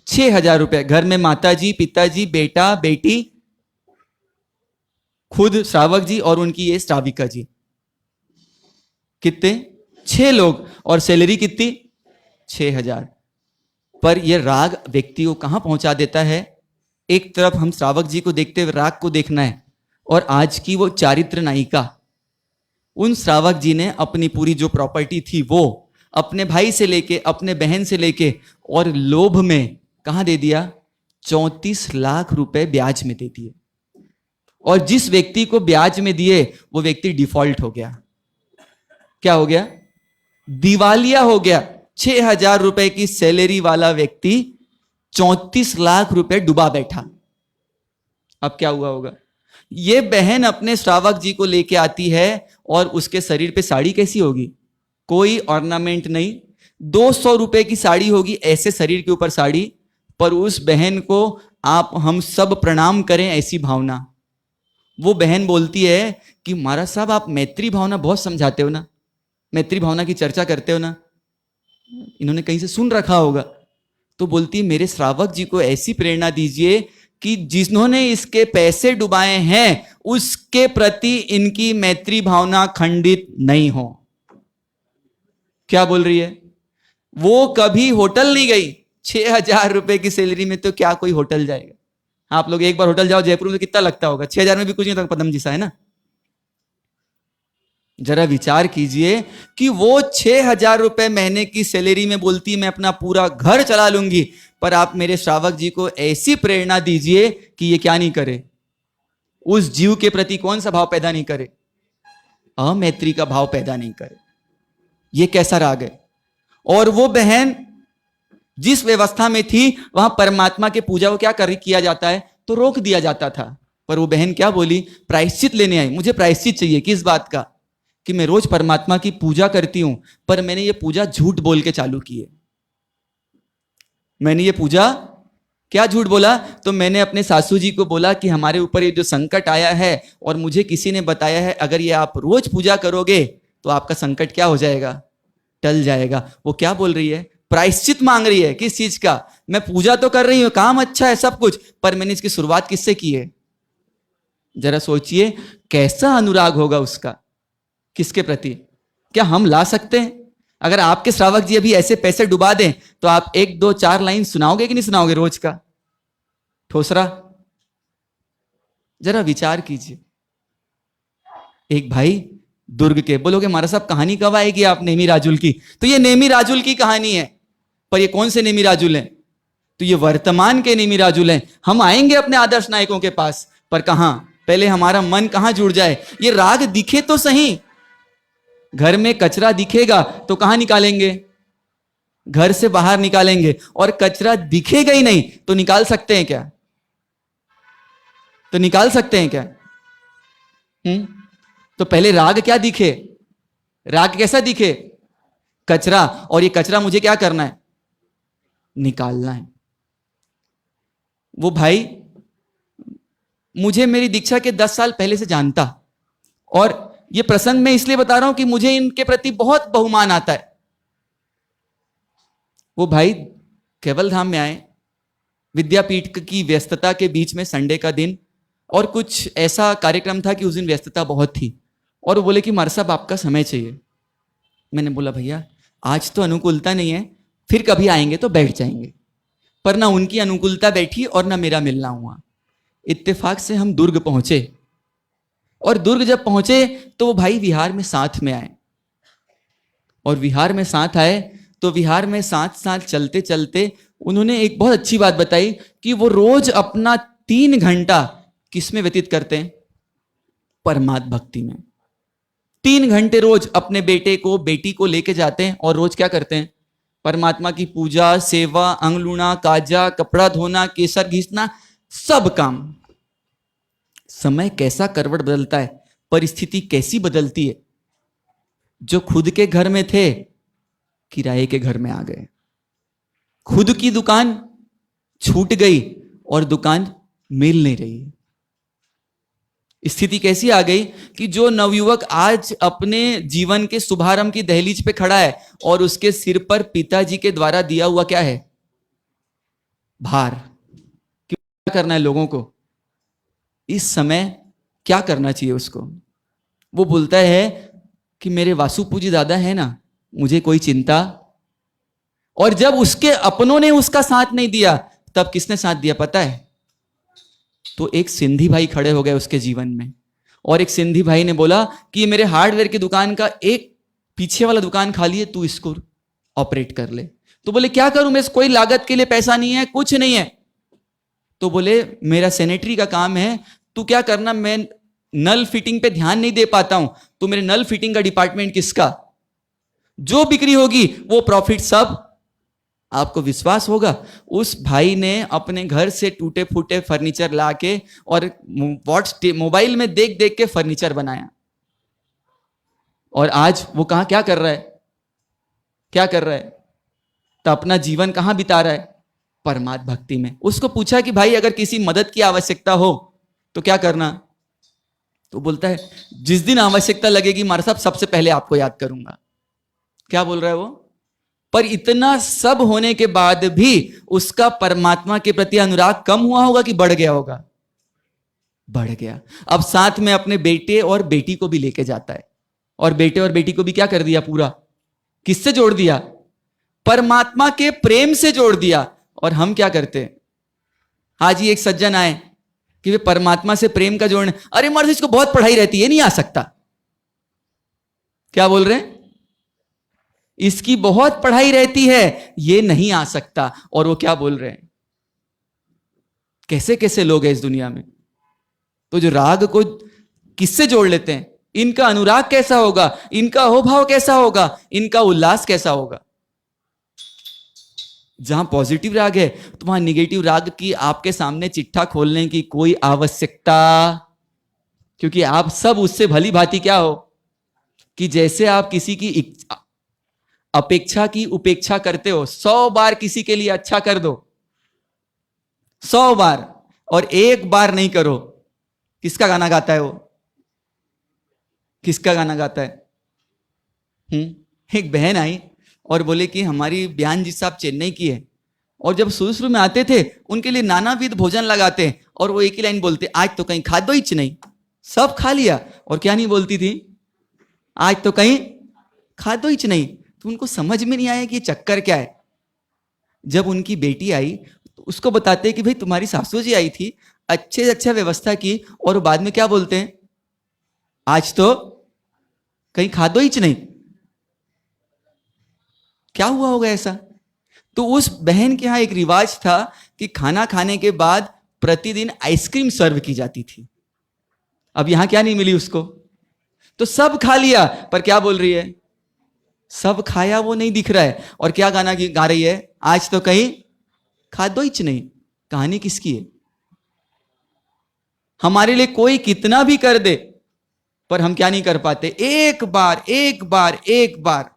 6,000 रुपए। घर में माताजी, पिताजी, बेटा, बेटी, खुद श्रावक जी और उनकी ये श्राविका जी। कितने? 6 लोग। और सैलरी कितनी? 6,000। पर यह राग व्यक्ति को कहां पहुंचा देता है? एक तरफ हम श्रावक जी को देखते हुए राग को देखना है, और आज की वो चारित्र नायिका, उन श्रावक जी ने अपनी पूरी जो प्रॉपर्टी थी वो अपने भाई से लेके, अपने बहन से लेके, और लोभ में कहां दे दिया? 34 लाख रुपए ब्याज में दे दिए। और जिस व्यक्ति को ब्याज में दिए वो व्यक्ति डिफॉल्ट हो गया। क्या हो गया? दिवालिया हो गया। 6,000 रुपए की सैलरी वाला व्यक्ति 34 लाख रुपए डुबा बैठा। अब क्या हुआ होगा? ये बहन अपने श्रावक जी को लेके आती है और उसके शरीर पे साड़ी कैसी होगी? कोई ऑर्नामेंट नहीं, 200 रुपए की साड़ी होगी, ऐसे शरीर के ऊपर साड़ी, पर उस बहन को आप हम सब प्रणाम करें ऐसी भावना। वो बहन बोलती है कि महाराज साहब आप मैत्री भावना बहुत समझाते हो ना, मैत्री भावना की चर्चा करते हो ना, इन्होंने कहीं से सुन रखा होगा। तो बोलती है मेरे श्रावक जी को ऐसी प्रेरणा दीजिए कि जिन्होंने इसके पैसे डुबाए हैं उसके प्रति इनकी मैत्री भावना खंडित नहीं हो। क्या बोल रही है? वो कभी होटल नहीं गई। 6,000 रुपए की सैलरी में तो क्या कोई होटल जाएगा? आप लोग एक बार होटल जाओ जयपुर में, कितना लगता होगा? 6,000 में भी कुछ नहीं होता, पदम जी सा है ना। जरा विचार कीजिए कि वो 6,000 रुपए महीने की सैलरी में बोलती मैं अपना पूरा घर चला लूंगी, पर आप मेरे श्रावक जी को ऐसी प्रेरणा दीजिए कि ये क्या नहीं करे? उस जीव के प्रति कौन सा भाव पैदा नहीं करे? अमैत्री का भाव पैदा नहीं करे। ये कैसा राग है? और वो बहन जिस व्यवस्था में थी वहां परमात्मा के पूजा को क्या किया जाता है? तो रोक दिया जाता था। पर वो बहन क्या बोली? प्रायश्चित लेने आई। मुझे प्रायश्चित चाहिए। किस बात का? कि मैं रोज परमात्मा की पूजा करती हूं, पर मैंने ये पूजा झूठ बोल के चालू की है। मैंने ये पूजा क्या झूठ बोला? तो मैंने अपने सासू जी को बोला कि हमारे ऊपर ये जो संकट आया है और मुझे किसी ने बताया है अगर ये आप रोज पूजा करोगे तो आपका संकट क्या हो जाएगा? टल जाएगा। वो क्या बोल रही है? प्रायश्चित मांग रही है। किस चीज का? मैं पूजा तो कर रही हूं, काम अच्छा है सब कुछ, पर मैंने इसकी शुरुआत किससे की है? जरा सोचिए कैसा अनुराग होगा उसका किसके प्रति। क्या हम ला सकते हैं? अगर आपके श्रावक जी अभी ऐसे पैसे डुबा दें तो आप 1, 2, 4 लाइन सुनाओगे कि नहीं सुनाओगे रोज का ठोसरा? जरा विचार कीजिए। एक भाई दुर्ग के। बोलोगे महाराज साहब कहानी कब आएगी आप नेमी राजुल की? तो ये नेमी राजुल की कहानी है। पर ये कौन से नेमी राजुल हैं? तो ये वर्तमान के नेमी राजुल हैं। हम आएंगे अपने आदर्श नायकों के पास, पर कहां? पहले हमारा मन कहां जुड़ जाए। ये राग दिखे तो सही। घर में कचरा दिखेगा तो कहां निकालेंगे? घर से बाहर निकालेंगे। और कचरा दिखेगा ही नहीं तो निकाल सकते हैं क्या? तो निकाल सकते हैं क्या? तो पहले राग क्या दिखे? राग कैसा दिखे? कचरा। और ये कचरा मुझे क्या करना है? निकालना है। वो भाई मुझे मेरी दीक्षा के 10 साल पहले से जानता, और ये प्रसंग मैं इसलिए बता रहा हूं कि मुझे इनके प्रति बहुत बहुमान आता है। वो भाई केवल धाम में आए, विद्यापीठ की व्यस्तता के बीच में संडे का दिन, और कुछ ऐसा कार्यक्रम था कि उस दिन व्यस्तता बहुत थी, और वो बोले कि मार साहब आपका समय चाहिए। मैंने बोला भैया आज तो अनुकूलता नहीं है, फिर कभी आएंगे तो बैठ जाएंगे। पर ना उनकी अनुकूलता बैठी और ना मेरा मिलना हुआ। इत्तेफाक से हम दुर्ग पहुंचे, और दुर्ग जब पहुंचे तो वो भाई विहार में साथ में आए, और विहार में साथ आए तो विहार में साथ साथ चलते चलते उन्होंने एक बहुत अच्छी बात बताई कि वो रोज अपना 3 घंटा किस में व्यतीत करते हैं? परमात्म भक्ति में। 3 घंटे रोज अपने बेटे को बेटी को लेके जाते हैं, और रोज क्या करते हैं? परमात्मा की पूजा, सेवा, अंगलूना, काजा, कपड़ा धोना, केसर घीसना, सब काम। समय कैसा करवट बदलता है, परिस्थिति कैसी बदलती है। जो खुद के घर में थे किराए के घर में आ गए, खुद की दुकान छूट गई और दुकान मिल नहीं रही। स्थिति कैसी आ गई कि जो नवयुवक आज अपने जीवन के शुभारंभ की दहलीज पे खड़ा है, और उसके सिर पर पिताजी के द्वारा दिया हुआ क्या है? भार। क्या करना है लोगों को इस समय? क्या करना चाहिए उसको? वो बोलता है कि मेरे वासु पूजी दादा है ना, मुझे कोई चिंता। और जब उसके अपनों ने उसका साथ नहीं दिया, तब किसने साथ दिया पता है? तो एक सिंधी भाई खड़े हो गए उसके जीवन में, और एक सिंधी भाई ने बोला कि मेरे हार्डवेयर की दुकान का एक पीछे वाला दुकान खाली है, तू इसको ऑपरेट कर ले। तो बोले क्या करूं मैं, कोई लागत के लिए पैसा नहीं है, कुछ नहीं है। तो बोले मेरा सैनिटरी का काम है, तू क्या करना, मैं नल फिटिंग पे ध्यान नहीं दे पाता हूं, तो मेरे नल फिटिंग का डिपार्टमेंट किसका? जो बिक्री होगी वो प्रॉफिट सब। आपको विश्वास होगा उस भाई ने अपने घर से टूटे फूटे फर्नीचर लाके और मोबाइल में देख देख के फर्नीचर बनाया, और आज वो कहां क्या कर रहा है? क्या कर रहा है? तो अपना जीवन कहां बिता रहा है? परमात्म भक्ति में। उसको पूछा कि भाई अगर किसी मदद की आवश्यकता हो तो क्या करना? तो बोलता है जिस दिन आवश्यकता लगेगी मारा साहब सबसे पहले आपको याद करूंगा। क्या बोल रहा है वो? पर इतना सब होने के बाद भी उसका परमात्मा के प्रति अनुराग कम हुआ होगा कि बढ़ गया होगा? बढ़ गया। अब साथ में अपने बेटे और बेटी को भी लेके जाता है, और बेटे और बेटी को भी क्या कर दिया? पूरा किससे जोड़ दिया? परमात्मा के प्रेम से जोड़ दिया। और हम क्या करते हैं? आज ही एक सज्जन आए कि वे परमात्मा से प्रेम का जोड़ने, अरे मर्द इसको बहुत पढ़ाई रहती है, नहीं आ सकता। क्या बोल रहे हैं? इसकी बहुत पढ़ाई रहती है, ये नहीं आ सकता। और वो क्या बोल रहे हैं? कैसे कैसे लोग हैं इस दुनिया में। तो जो राग को किससे जोड़ लेते हैं, इनका अनुराग कैसा होगा, इनका अहोभाव कैसा होगा, इनका उल्लास कैसा होगा। जहां पॉजिटिव राग है तो वहां निगेटिव राग की आपके सामने चिट्ठा खोलने की कोई आवश्यकता, क्योंकि आप सब उससे भली भांति क्या हो कि जैसे आप किसी की अपेक्षा की उपेक्षा करते हो, 100 बार किसी के लिए अच्छा कर दो, 100 बार, और एक बार नहीं करो। किसका गाना गाता है वो? किसका गाना गाता है? एक बहन आई और बोले कि हमारी बयान जी साहब चेन्नई की है, और जब शुरू शुरू में आते थे उनके लिए नानाविध भोजन लगाते, और वो एक ही लाइन बोलते, आज तो कहीं खादो ही नहीं। सब खा लिया, और क्या नहीं बोलती थी? आज तो कहीं खादो ही नहीं। तो उनको समझ में नहीं आया कि ये चक्कर क्या है। जब उनकी बेटी आई तो उसको बताते कि भाई तुम्हारी सासू जी आई थी, अच्छे से अच्छा व्यवस्था की, और बाद में क्या बोलते हैं? आज तो कहीं खादो ही नहीं। क्या हुआ होगा ऐसा? तो उस बहन के यहां एक रिवाज था कि खाना खाने के बाद प्रतिदिन आइसक्रीम सर्व की जाती थी। अब यहां क्या नहीं मिली उसको? तो सब खा लिया, पर क्या बोल रही है? सब खाया वो नहीं दिख रहा है। और क्या गाना गा रही है? आज तो कहीं खादो ही नहीं। कहानी किसकी है? हमारे लिए कोई कितना भी कर दे, पर हम क्या नहीं कर पाते? एक बार एक बार एक बार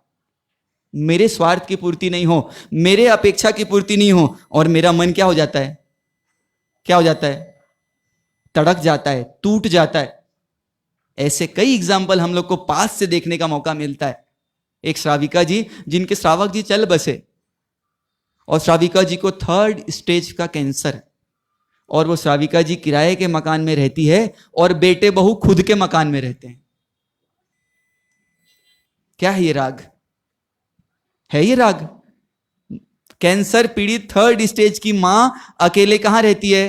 मेरे स्वार्थ की पूर्ति नहीं हो, मेरे अपेक्षा की पूर्ति नहीं हो, और मेरा मन क्या हो जाता है? क्या हो जाता है? तड़क जाता है, टूट जाता है। ऐसे कई एग्जाम्पल हम लोग को पास से देखने का मौका मिलता है। एक श्राविका जी, जिनके श्रावक जी चल बसे, और श्राविका जी को 3rd स्टेज का कैंसर, और वो श्राविका जी किराए के मकान में रहती है और बेटे बहू खुद के मकान में रहते हैं। क्या है ये राग? है ये राग? कैंसर पीड़ित 3rd स्टेज की मां अकेले कहां रहती है?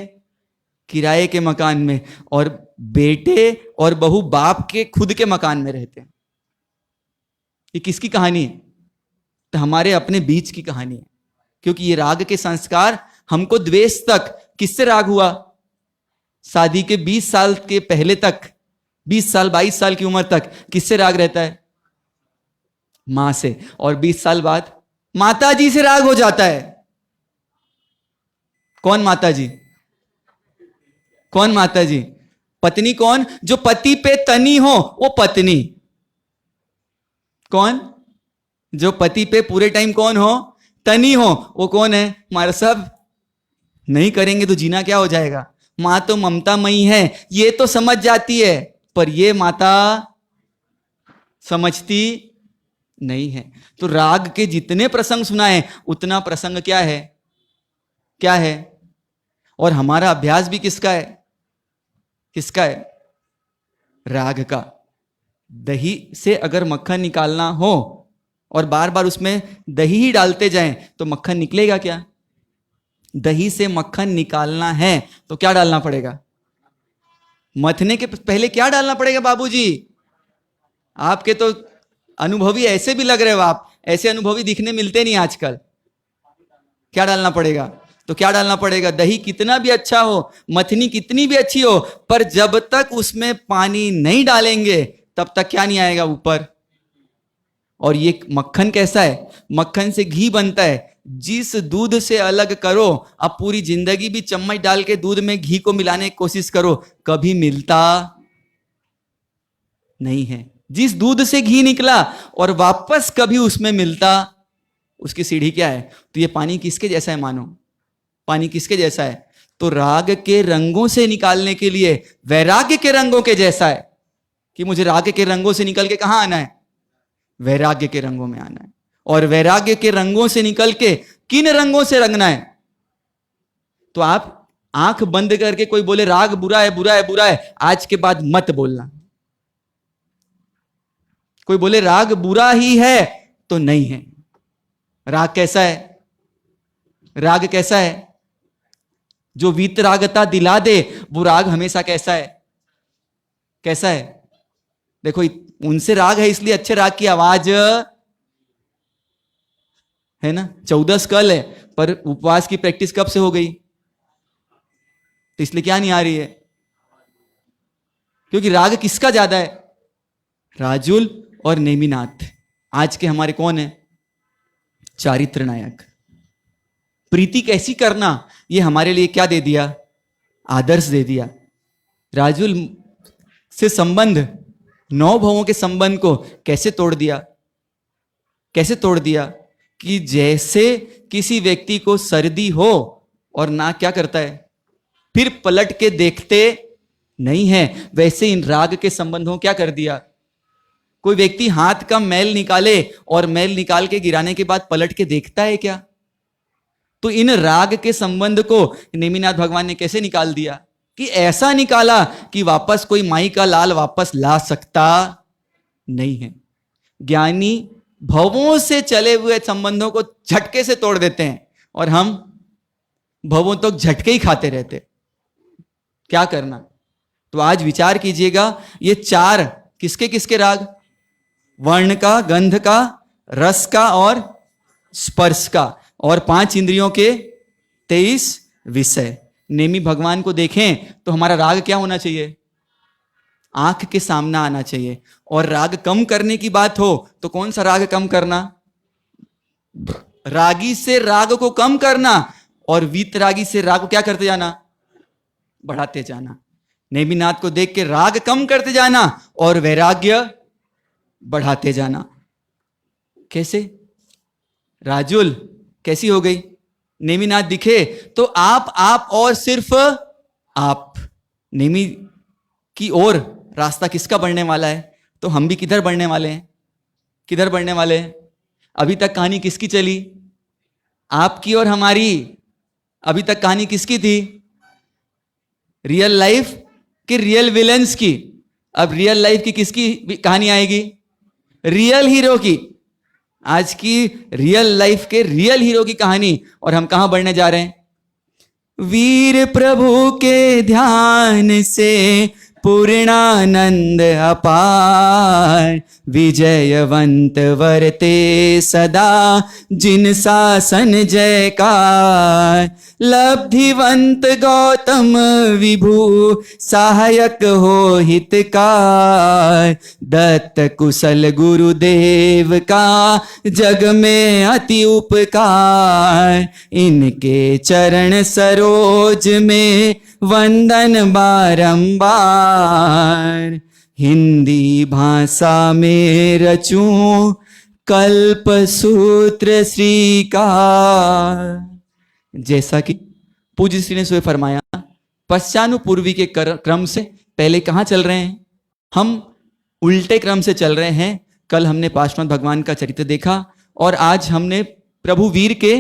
किराए के मकान में, और बेटे और बहू बाप के खुद के मकान में रहते हैं। ये किसकी कहानी है? तो हमारे अपने बीच की कहानी है। क्योंकि ये राग के संस्कार हमको द्वेष तक, किससे राग हुआ? शादी के 20 साल के पहले तक, 20 साल 22 साल की उम्र तक किससे राग रहता है? मां से। और 20 साल बाद माता जी से राग हो जाता है। कौन माता जी? कौन माता जी? पत्नी। कौन? जो पति पे तनी हो वो पत्नी। कौन? जो पति पे पूरे टाइम कौन हो? तनी हो। वो कौन है? हमारा सब। नहीं करेंगे तो जीना क्या हो जाएगा? मां तो ममतामयी है, ये तो समझ जाती है, पर ये माता समझती नहीं है। तो राग के जितने प्रसंग सुनाए, उतना प्रसंग क्या है? क्या है? और हमारा अभ्यास भी किसका है? किसका है? राग का। दही से अगर मक्खन निकालना हो और बार बार उसमें दही ही डालते जाएं, तो मक्खन निकलेगा क्या? दही से मक्खन निकालना है तो क्या डालना पड़ेगा? मथने के पहले क्या डालना पड़ेगा बाबूजी? आपके तो अनुभवी ऐसे भी लग रहे हो, आप ऐसे अनुभवी दिखने मिलते नहीं आजकल। क्या डालना पड़ेगा? तो क्या डालना पड़ेगा? दही कितना भी अच्छा हो, मथनी कितनी भी अच्छी हो, पर जब तक उसमें पानी नहीं डालेंगे तब तक क्या नहीं आएगा ऊपर। और ये मक्खन कैसा है? मक्खन से घी बनता है। जिस दूध से अलग करो, अब पूरी जिंदगी भी चम्मच डाल के दूध में घी को मिलाने की कोशिश करो, कभी मिलता नहीं है। जिस दूध से घी निकला और वापस कभी उसमें मिलता, उसकी सीढ़ी क्या है? तो ये पानी किसके जैसा है? मानो पानी किसके जैसा है? तो राग के रंगों से निकालने के लिए वैराग्य के रंगों के जैसा है। कि मुझे राग के रंगों से निकल के कहां आना है? वैराग्य के रंगों में आना है। और वैराग्य के रंगों से निकल के किन रंगों से रंगना है? तो आप आंख बंद करके कोई बोले राग बुरा है, बुरा है, बुरा है, आज के बाद मत बोलना। कोई बोले राग बुरा ही है, तो नहीं है। राग कैसा है? राग कैसा है? जो वीतरागता दिला दे, वो राग हमेशा कैसा है? कैसा है? देखो, उनसे राग है इसलिए अच्छे राग की आवाज है ना। 14 स्कल है, पर उपवास की प्रैक्टिस कब से हो गई? तो इसलिए क्या नहीं आ रही है? क्योंकि राग किसका ज्यादा है? राजुल और नेमिनाथ आज के हमारे कौन है? चारित्र नायक। प्रीति कैसी करना, ये हमारे लिए क्या दे दिया? आदर्श दे दिया। राजुल से संबंध, 9 भवों के संबंध को कैसे तोड़ दिया? कैसे तोड़ दिया? कि जैसे किसी व्यक्ति को सर्दी हो और ना क्या करता है, फिर पलट के देखते नहीं है, वैसे इन राग के संबंधों क्या कर दिया? कोई व्यक्ति हाथ का मैल निकाले और मैल निकाल के गिराने के बाद पलट के देखता है क्या? तो इन राग के संबंध को नेमिनाथ भगवान ने कैसे निकाल दिया? कि ऐसा निकाला कि वापस कोई माई का लाल वापस ला सकता नहीं है। ज्ञानी भवों से चले हुए संबंधों को झटके से तोड़ देते हैं, और हम भवों तो झटके ही खाते रहते। क्या करना? तो आज विचार कीजिएगा, ये 4 किसके किसके राग? वर्ण का, गंध का, रस का और स्पर्श का, और 5 इंद्रियों के 23 विषय। नेमी भगवान को देखें तो हमारा राग क्या होना चाहिए? आंख के सामने आना चाहिए। और राग कम करने की बात हो तो कौन सा राग कम करना? रागी से राग को कम करना, और वीतरागी से राग को क्या करते जाना? बढ़ाते जाना। नेमिनाथ को देख के राग कम करते जाना और वैराग्य बढ़ाते जाना। कैसे? राजुल कैसी हो गई? नेमिनाथ दिखे तो आप और सिर्फ आप। नेमी की ओर रास्ता किसका बढ़ने वाला है? तो हम भी किधर बढ़ने वाले हैं? किधर बढ़ने वाले हैं? अभी तक कहानी किसकी चली? आपकी और हमारी। अभी तक कहानी किसकी थी? रियल लाइफ की रियल विलेंस की। अब रियल लाइफ की किसकी कहानी आएगी? रियल हीरो की। आज की रियल लाइफ के रियल हीरो की कहानी। और हम कहां बढ़ने जा रहे हैं? वीर प्रभु के ध्यान से पूर्णानंद अपार, विजयवंत वरते सदा जिन शासन जयकार। लब्धिवंत गौतम विभु सहायक हो हितकार। दत्त कुशल गुरुदेव का जग में अति उपकार। इनके चरण सरोज में वंदन बारंबार। हिंदी भाषा में रचूं कल्प सूत्र श्रीकार। जैसा कि पूज्य श्री ने सुबह फरमाया, पश्चानुपूर्वी के क्रम से पहले कहां चल रहे हैं? हम उल्टे क्रम से चल रहे हैं। कल हमने पार्श्वनाथ भगवान का चरित्र देखा और आज हमने प्रभु वीर के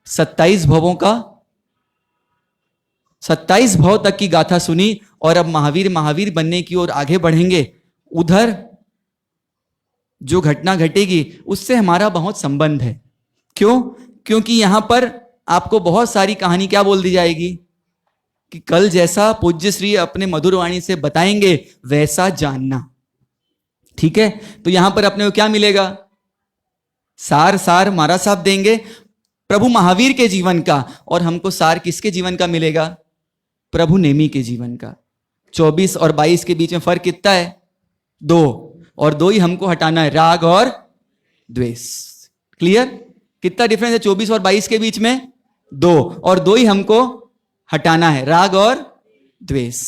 27 भवों का 27 भव तक की गाथा सुनी। और अब महावीर बनने की ओर आगे बढ़ेंगे। उधर जो घटना घटेगी उससे हमारा बहुत संबंध है। क्यों? क्योंकि यहां पर आपको बहुत सारी कहानी क्या बोल दी जाएगी कि कल जैसा पूज्य श्री अपने मधुर वाणी से बताएंगे वैसा जानना। ठीक है? तो यहां पर अपने को क्या मिलेगा? सार मारा साहब देंगे प्रभु महावीर के जीवन का। और हमको सार किसके जीवन का मिलेगा? प्रभु नेमी के जीवन का। 24 और 22 के बीच में फर्क कितना है? 2। और 2 ही हमको हटाना है, राग और द्वेष। क्लियर? कितना डिफरेंस है 24 और 22 के बीच में? 2। और 2 ही हमको हटाना है, राग और द्वेष।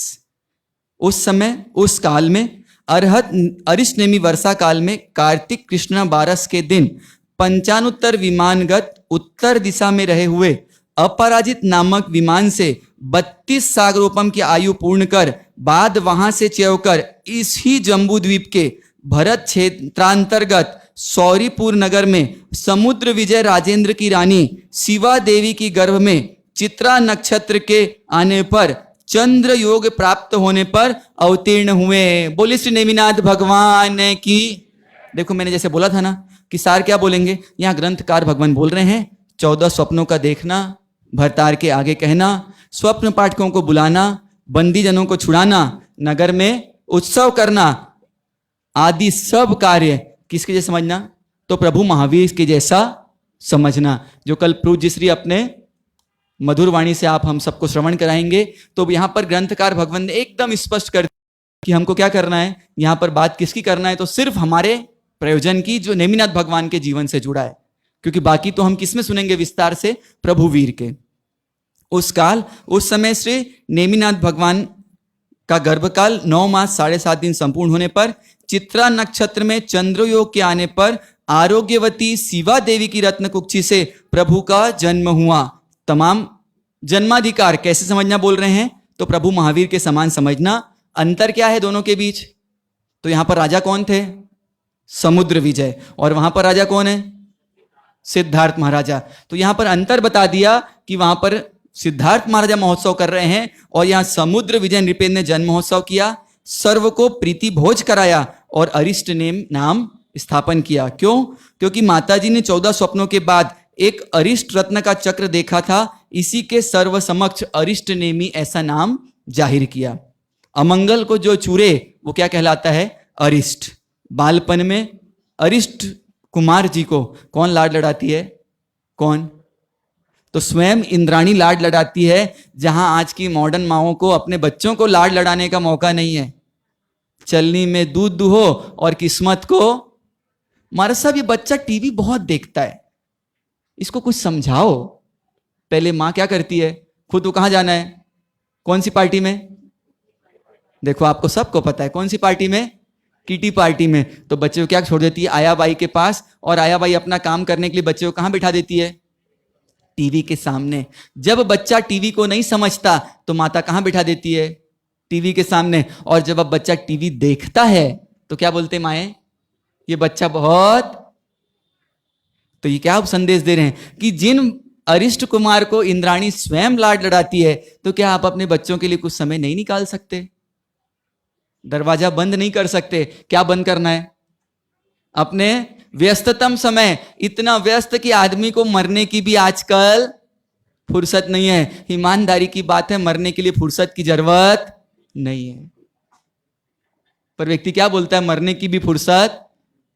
उस समय, उस काल में अरिष्ट नेमी वर्षा काल में कार्तिक कृष्ण 12 के दिन पंचानुत्तर विमानगत उत्तर दिशा में रहे हुए अपराजित नामक विमान से 32 सागरोपम की आयु पूर्ण कर बाद वहां से च्योकर इस ही जम्बू द्वीप के भरत क्षेत्रांतर्गत सौरीपुर नगर में समुद्र विजय राजेंद्र की रानी शिवा देवी की गर्भ में चित्रा नक्षत्र के आने पर चंद्र योग प्राप्त होने पर अवतीर्ण हुए। बोले श्री नेमिनाथ भगवान की। देखो मैंने जैसे बोला था ना कि सार क्या बोलेंगे, यहां ग्रंथकार भगवान बोल रहे हैं 14 स्वप्नों का देखना, भरतार के आगे कहना, स्वप्न पाठकों को बुलाना, बंदी जनों को छुड़ाना, नगर में उत्सव करना आदि सब कार्य किसके जैसे समझना? तो प्रभु महावीर के जैसा समझना। जो कल पूज्य श्री अपने मधुर वाणी से आप हम सबको श्रवण कराएंगे। तो यहां पर ग्रंथकार भगवान ने एकदम स्पष्ट कर दिया कि हमको क्या करना है। यहां पर बात किसकी करना है? तो सिर्फ हमारे प्रयोजन की, जो नेमिनाथ भगवान के जीवन से जुड़ा है। क्योंकि बाकी तो हम किसमें सुनेंगे विस्तार से? प्रभु वीर के। उस समय श्री नेमिनाथ भगवान का गर्भकाल 9 मास 7.5 दिन संपूर्ण होने पर चित्रा नक्षत्र में चंद्रयोग के आने पर आरोग्यवती शिवा देवी की रत्न कुक्षी से प्रभु का जन्म हुआ। तमाम जन्माधिकार कैसे समझना बोल रहे हैं? तो प्रभु महावीर के समान समझना। अंतर क्या है दोनों के बीच? तो यहां पर राजा कौन थे? समुद्र विजय। और वहां पर राजा कौन है? सिद्धार्थ महाराजा। तो यहां पर अंतर बता दिया कि वहां पर सिद्धार्थ महाराजा महोत्सव कर रहे हैं और यहां समुद्र विजय नृपेंद्र ने जन्म महोत्सव किया, सर्व को प्रीति भोज कराया और अरिष्ट नेम नाम स्थापन किया। क्यों? क्योंकि माताजी ने 14 स्वप्नों के बाद एक अरिष्ट रत्न का चक्र देखा था, इसी के सर्व समक्ष अरिष्ट नेमी ऐसा नाम जाहिर किया। अमंगल को जो चूरे वो क्या कहलाता है? अरिष्ट। बालपन में अरिष्ट कुमार जी को कौन लाड लड़ाती है? कौन? तो स्वयं इंद्राणी लाड लड़ाती है, जहां आज की मॉडर्न माओं को अपने बच्चों को लाड लड़ाने का मौका नहीं है। चलनी में दूध दुहो और किस्मत को। मारा साहब, ये बच्चा टीवी बहुत देखता है, इसको कुछ समझाओ। पहले मां क्या करती है? खुद को कहां जाना है? कौन सी पार्टी में? देखो आपको सबको पता है कौन सी पार्टी में? किटी पार्टी में। तो बच्चे को क्या छोड़ देती है? आया बाई के पास। और आया बाई अपना काम करने के लिए बच्चे को कहां बिठा देती है? टीवी के सामने। जब बच्चा टीवी को नहीं समझता तो माता कहां बिठा देती है? टीवी के सामने। और जब अब बच्चा टीवी देखता है तो क्या बोलते माए? ये बच्चा बहुत। तो ये क्या संदेश दे रहे हैं कि जिन अरिष्ट कुमार को इंद्राणी स्वयं लाड लड़ाती है, तो क्या आप अपने बच्चों के लिए कुछ समय नहीं निकाल सकते? दरवाजा बंद नहीं कर सकते? क्या बंद करना है? अपने व्यस्ततम समय। इतना व्यस्त कि आदमी को मरने की भी आजकल फुर्सत नहीं है। ईमानदारी की बात है, मरने के लिए फुर्सत की जरूरत नहीं है। पर व्यक्ति क्या बोलता है? मरने की भी फुर्सत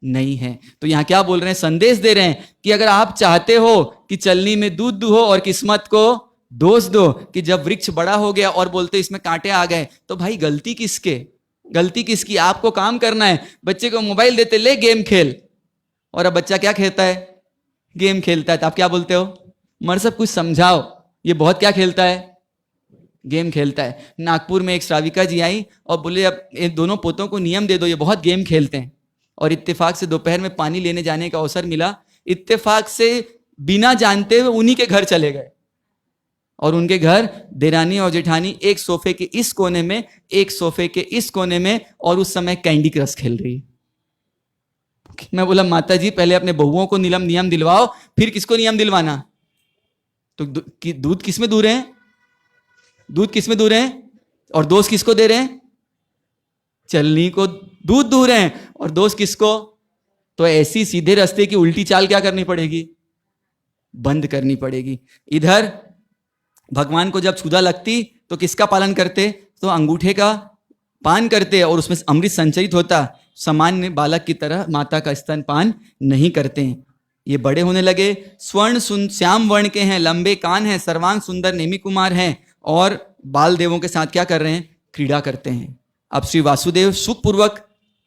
नहीं है। तो यहां क्या बोल रहे हैं? संदेश दे रहे हैं कि अगर आप चाहते हो कि चलनी में दूध दुहो और किस्मत को दोष दो, कि जब वृक्ष बड़ा हो गया और बोलते इसमें कांटे आ गए, तो भाई गलती किसके? गलती किसकी? आपको काम करना है। बच्चे को मोबाइल देते, ले गेम खेल। और अब बच्चा क्या खेलता है? गेम खेलता है। तो आप क्या बोलते हो? मर सब कुछ समझाओ, ये बहुत क्या खेलता है? गेम खेलता है। नागपुर में एक श्राविका जी आई और बोले अब इन दोनों पोतों को नियम दे दो, ये बहुत गेम खेलते हैं। और इत्तेफाक से दोपहर में पानी लेने जाने का अवसर मिला। इत्तेफाक से बिना जानते हुए उन्हीं के घर चले गए। और उनके घर देरानी और जेठानी एक सोफे के इस कोने में, एक सोफे के इस कोने में, और उस समय कैंडी क्रश खेल रही। मैं बोला माता जी पहले अपने बहुओं को नियम दिलवाओ, फिर किसको नियम दिलवाना? तो दूध किसमें दूर है? दूध किसमें दूर है? और दोष किसको दे रहे हैं? चलनी को दूध दूर है और दोष किसको? तो ऐसी सीधे रास्ते की उल्टी चाल क्या करनी पड़ेगी? बंद करनी पड़ेगी। इधर भगवान को जब क्षुधा लगती तो किसका पालन करते? तो अंगूठे का पान करते और उसमें अमृत संचरित होता। सामान्य बालक की तरह माता का स्तन पान नहीं करते हैं। ये बड़े होने लगे, स्वर्ण श्याम वर्ण के हैं, लंबे कान हैं, सर्वांग सुंदर नेमी कुमार हैं, और बाल देवों के साथ क्या कर रहे हैं? क्रीड़ा करते हैं। अब श्री वासुदेव सुखपूर्वक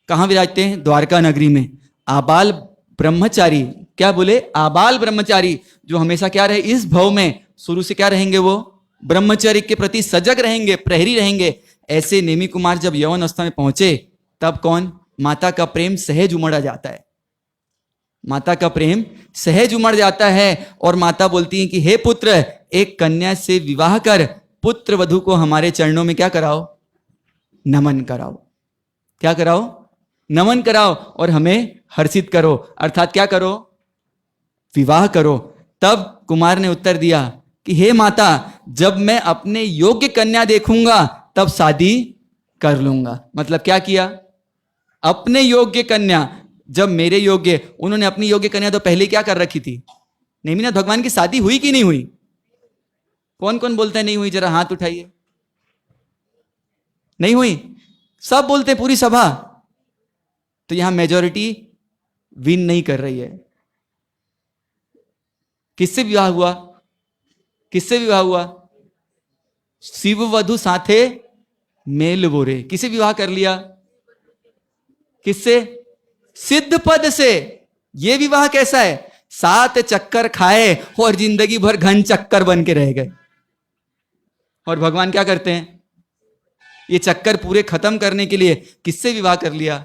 कहां विराजते हैं? द्वारका नगरी में। आबाल ब्रह्मचारी, क्या बोले? आबाल ब्रह्मचारी, जो हमेशा क्या रहे? इस भव में शुरू से क्या रहेंगे? वो ब्रह्मचर्य के प्रति सजग रहेंगे, प्रहरी रहेंगे। ऐसे नेमी कुमार जब यौवन अवस्था में पहुंचे, तब कौन? माता का प्रेम सहज उमड़ जाता है। माता का प्रेम सहज उमड़ जाता है और माता बोलती है कि हे पुत्र, एक कन्या से विवाह कर, पुत्र वधू को हमारे चरणों में क्या कराओ? नमन कराओ। क्या कराओ? नमन कराओ और हमें हर्षित करो, अर्थात क्या करो? विवाह करो। तब कुमार ने उत्तर दिया कि हे माता, जब मैं अपने योग्य कन्या देखूंगा तब शादी कर लूंगा। मतलब क्या किया? अपने योग्य कन्या, जब मेरे योग्य, उन्होंने अपनी योग्य कन्या तो पहले क्या कर रखी थी? नेमिनाथ भगवान की शादी हुई कि नहीं हुई? कौन कौन बोलता है नहीं हुई? जरा हाथ उठाइए। नहीं हुई? सब बोलते, पूरी सभा। तो यहां मेजॉरिटी विन नहीं कर रही है। किससे विवाह हुआ? किससे विवाह हुआ? शिव वधु साथे मेल बोरे। किसे विवाह कर लिया? किससे? सिद्ध पद से। यह विवाह कैसा है? 7 चक्कर खाए और जिंदगी भर घन चक्कर बन के रह गए। और भगवान क्या करते हैं? ये चक्कर पूरे खत्म करने के लिए किससे विवाह कर लिया?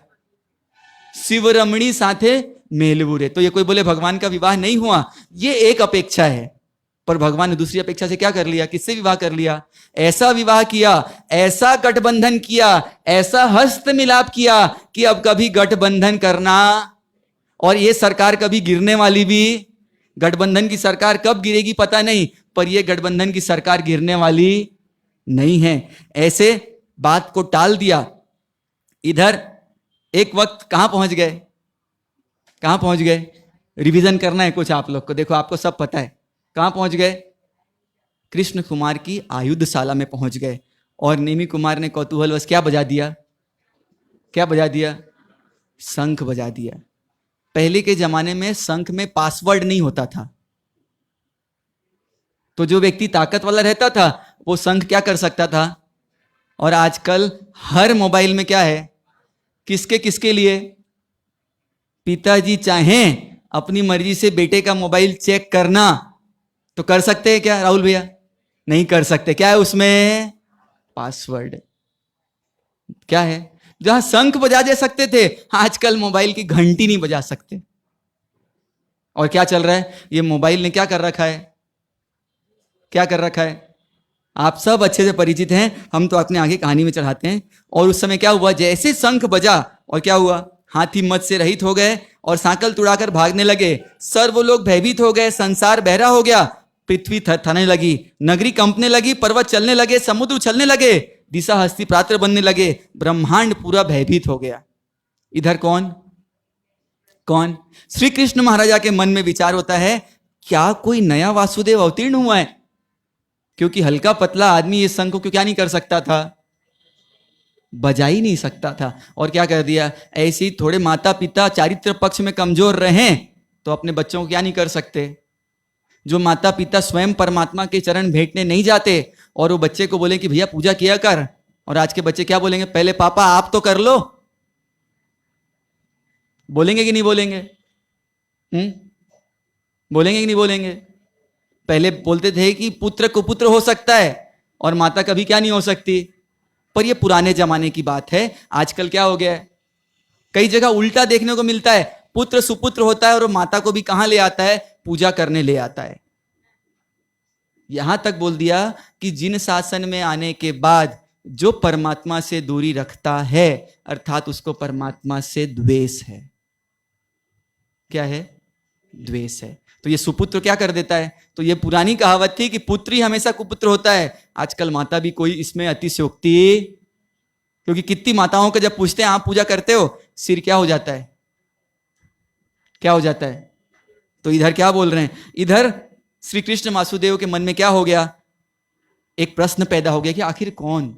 शिवरमणी साथे मेलबुरे। तो ये कोई बोले भगवान का विवाह नहीं हुआ, ये एक अपेक्षा है, पर भगवान ने दूसरी अपेक्षा से क्या कर लिया? किससे विवाह कर लिया? ऐसा विवाह किया, ऐसा गठबंधन किया, ऐसा हस्त मिलाप किया कि अब कभी गठबंधन करना, और ये सरकार कभी गिरने वाली भी। गठबंधन की सरकार कब गिरेगी पता नहीं, पर यह गठबंधन की सरकार गिरने वाली नहीं है। ऐसे बात को टाल दिया। इधर एक वक्त कहां पहुंच गए? कहां पहुंच गए? रिवीजन करना है कुछ आप लोग को। देखो आपको सब पता है। कहां पहुंच गए? कृष्ण कुमार की आयुधशाला में पहुंच गए। और नेमी कुमार ने कौतूहलवश क्या बजा दिया? क्या बजा दिया? शंख बजा दिया। पहले के जमाने में शंख में पासवर्ड नहीं होता था, तो जो व्यक्ति ताकत वाला रहता था वो शंख क्या कर सकता था। और आजकल हर मोबाइल में क्या है, किसके किसके लिए, पिताजी चाहें अपनी मर्जी से बेटे का मोबाइल चेक करना तो कर सकते हैं क्या राहुल भैया? नहीं कर सकते। क्या है उसमें? पासवर्ड। क्या है? जहां शंख बजा दे सकते थे, आजकल मोबाइल की घंटी नहीं बजा सकते। और क्या चल रहा है, ये मोबाइल ने क्या कर रखा है, क्या कर रखा है, आप सब अच्छे से परिचित हैं, हम तो अपने आगे कहानी में चढ़ाते हैं। और उस समय क्या हुआ, जैसे शंख बजा और क्या हुआ, हाथी मत से रहित हो गए और सांकल तुड़ाकर भागने लगे। सर्व लोग भयभीत हो गए, संसार बहरा हो गया, पृथ्वी थरथरने लगी, नगरी कंपने लगी, पर्वत चलने लगे, समुद्र उछलने लगे, दिशा हस्ती प्रात्र बनने लगे, ब्रह्मांड पूरा भयभीत हो गया। इधर कौन कौन? श्री कृष्ण महाराजा के मन में विचार होता है, क्या कोई नया वासुदेव अवतीर्ण हुआ है? क्योंकि हल्का पतला आदमी इस शंख को क्या नहीं कर सकता था, बजा ही नहीं सकता था। और क्या कर दिया, ऐसे ही थोड़े माता पिता चारित्र पक्ष में कमजोर रहे तो अपने बच्चों को क्या नहीं कर सकते। जो माता पिता स्वयं परमात्मा के चरण भेंटने नहीं जाते और वो बच्चे को बोले कि भैया पूजा किया कर, और आज के बच्चे क्या बोलेंगे, पहले पापा आप तो कर लो। बोलेंगे कि नहीं बोलेंगे? बोलेंगे कि नहीं बोलेंगे? पहले बोलते थे कि पुत्र कुपुत्र हो सकता है और माता कभी क्या नहीं हो सकती, पर ये पुराने जमाने की बात है। आजकल क्या हो गया है, कई जगह उल्टा देखने को मिलता है, पुत्र सुपुत्र होता है और माता को भी कहां ले आता है, पूजा करने ले आता है। यहां तक बोल दिया कि जिन शासन में आने के बाद जो परमात्मा से दूरी रखता है, अर्थात उसको परमात्मा से द्वेष है। क्या है? द्वेष है। तो ये सुपुत्र क्या कर देता है, तो ये पुरानी कहावत थी कि पुत्र ही हमेशा कुपुत्र होता है, आजकल माता भी कोई इसमें अतिशयोक्ति, क्योंकि कितनी माताओं को जब पूछते हैं आप पूजा करते हो, सिर क्या हो जाता है, क्या हो जाता है। तो इधर क्या बोल रहे हैं, इधर श्री कृष्ण वासुदेव के मन में क्या हो गया, एक प्रश्न पैदा हो गया कि आखिर कौन।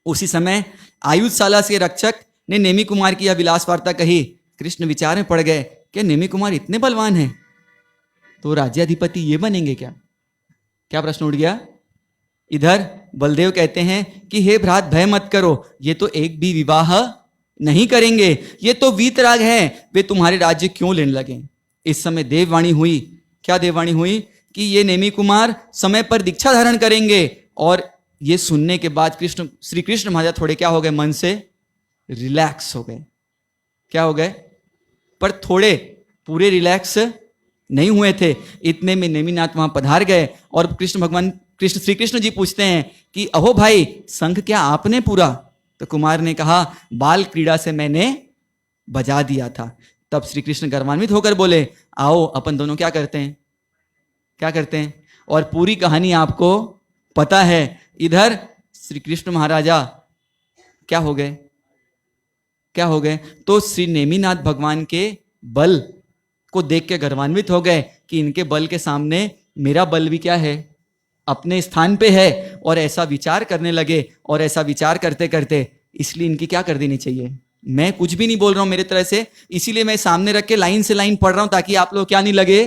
उसी समय आयुधशाला के रक्षक ने नेमी कुमार की यह विलास वार्ता कही। कृष्ण विचार में पड़ गए, क्या नेमी कुमार इतने बलवान हैं तो राज्याधिपति ये बनेंगे क्या? क्या प्रश्न उठ गया। इधर बलदेव कहते हैं कि हे भ्रात भय मत करो, ये तो एक भी विवाह नहीं करेंगे, ये तो वीतराग हैं, वे तुम्हारे राज्य क्यों लेने लगे। इस समय देववाणी हुई। क्या देववाणी हुई? कि ये नेमी कुमार समय पर दीक्षा धारण करेंगे। और ये सुनने के बाद श्री कृष्ण महाराज थोड़े क्या हो गए, मन से रिलैक्स हो गए। क्या हो गए? पर थोड़े, पूरे रिलैक्स नहीं हुए थे। इतने में नेमिनाथ वहां पधार गए और श्री कृष्ण जी पूछते हैं कि अहो भाई, शंख क्या आपने पूरा? तो कुमार ने कहा, बाल क्रीड़ा से मैंने बजा दिया था। तब श्री कृष्ण गर्वान्वित होकर बोले, आओ अपन दोनों क्या करते हैं, क्या करते हैं। और पूरी कहानी आपको पता है। इधर श्री कृष्ण महाराजा क्या हो गए, क्या हो गए, तो श्री नेमिनाथ भगवान के बल को देख के गर्वान्वित हो गए कि इनके बल के सामने मेरा बल भी क्या है, अपने स्थान पे है। और ऐसा विचार करने लगे, और ऐसा विचार करते करते इसलिए इनकी क्या कर देनी चाहिए, मैं कुछ भी नहीं बोल रहा हूं मेरे तरह से, इसीलिए मैं सामने रख के लाइन से लाइन पढ़ रहा हूं ताकि आप लोग क्या नहीं लगे,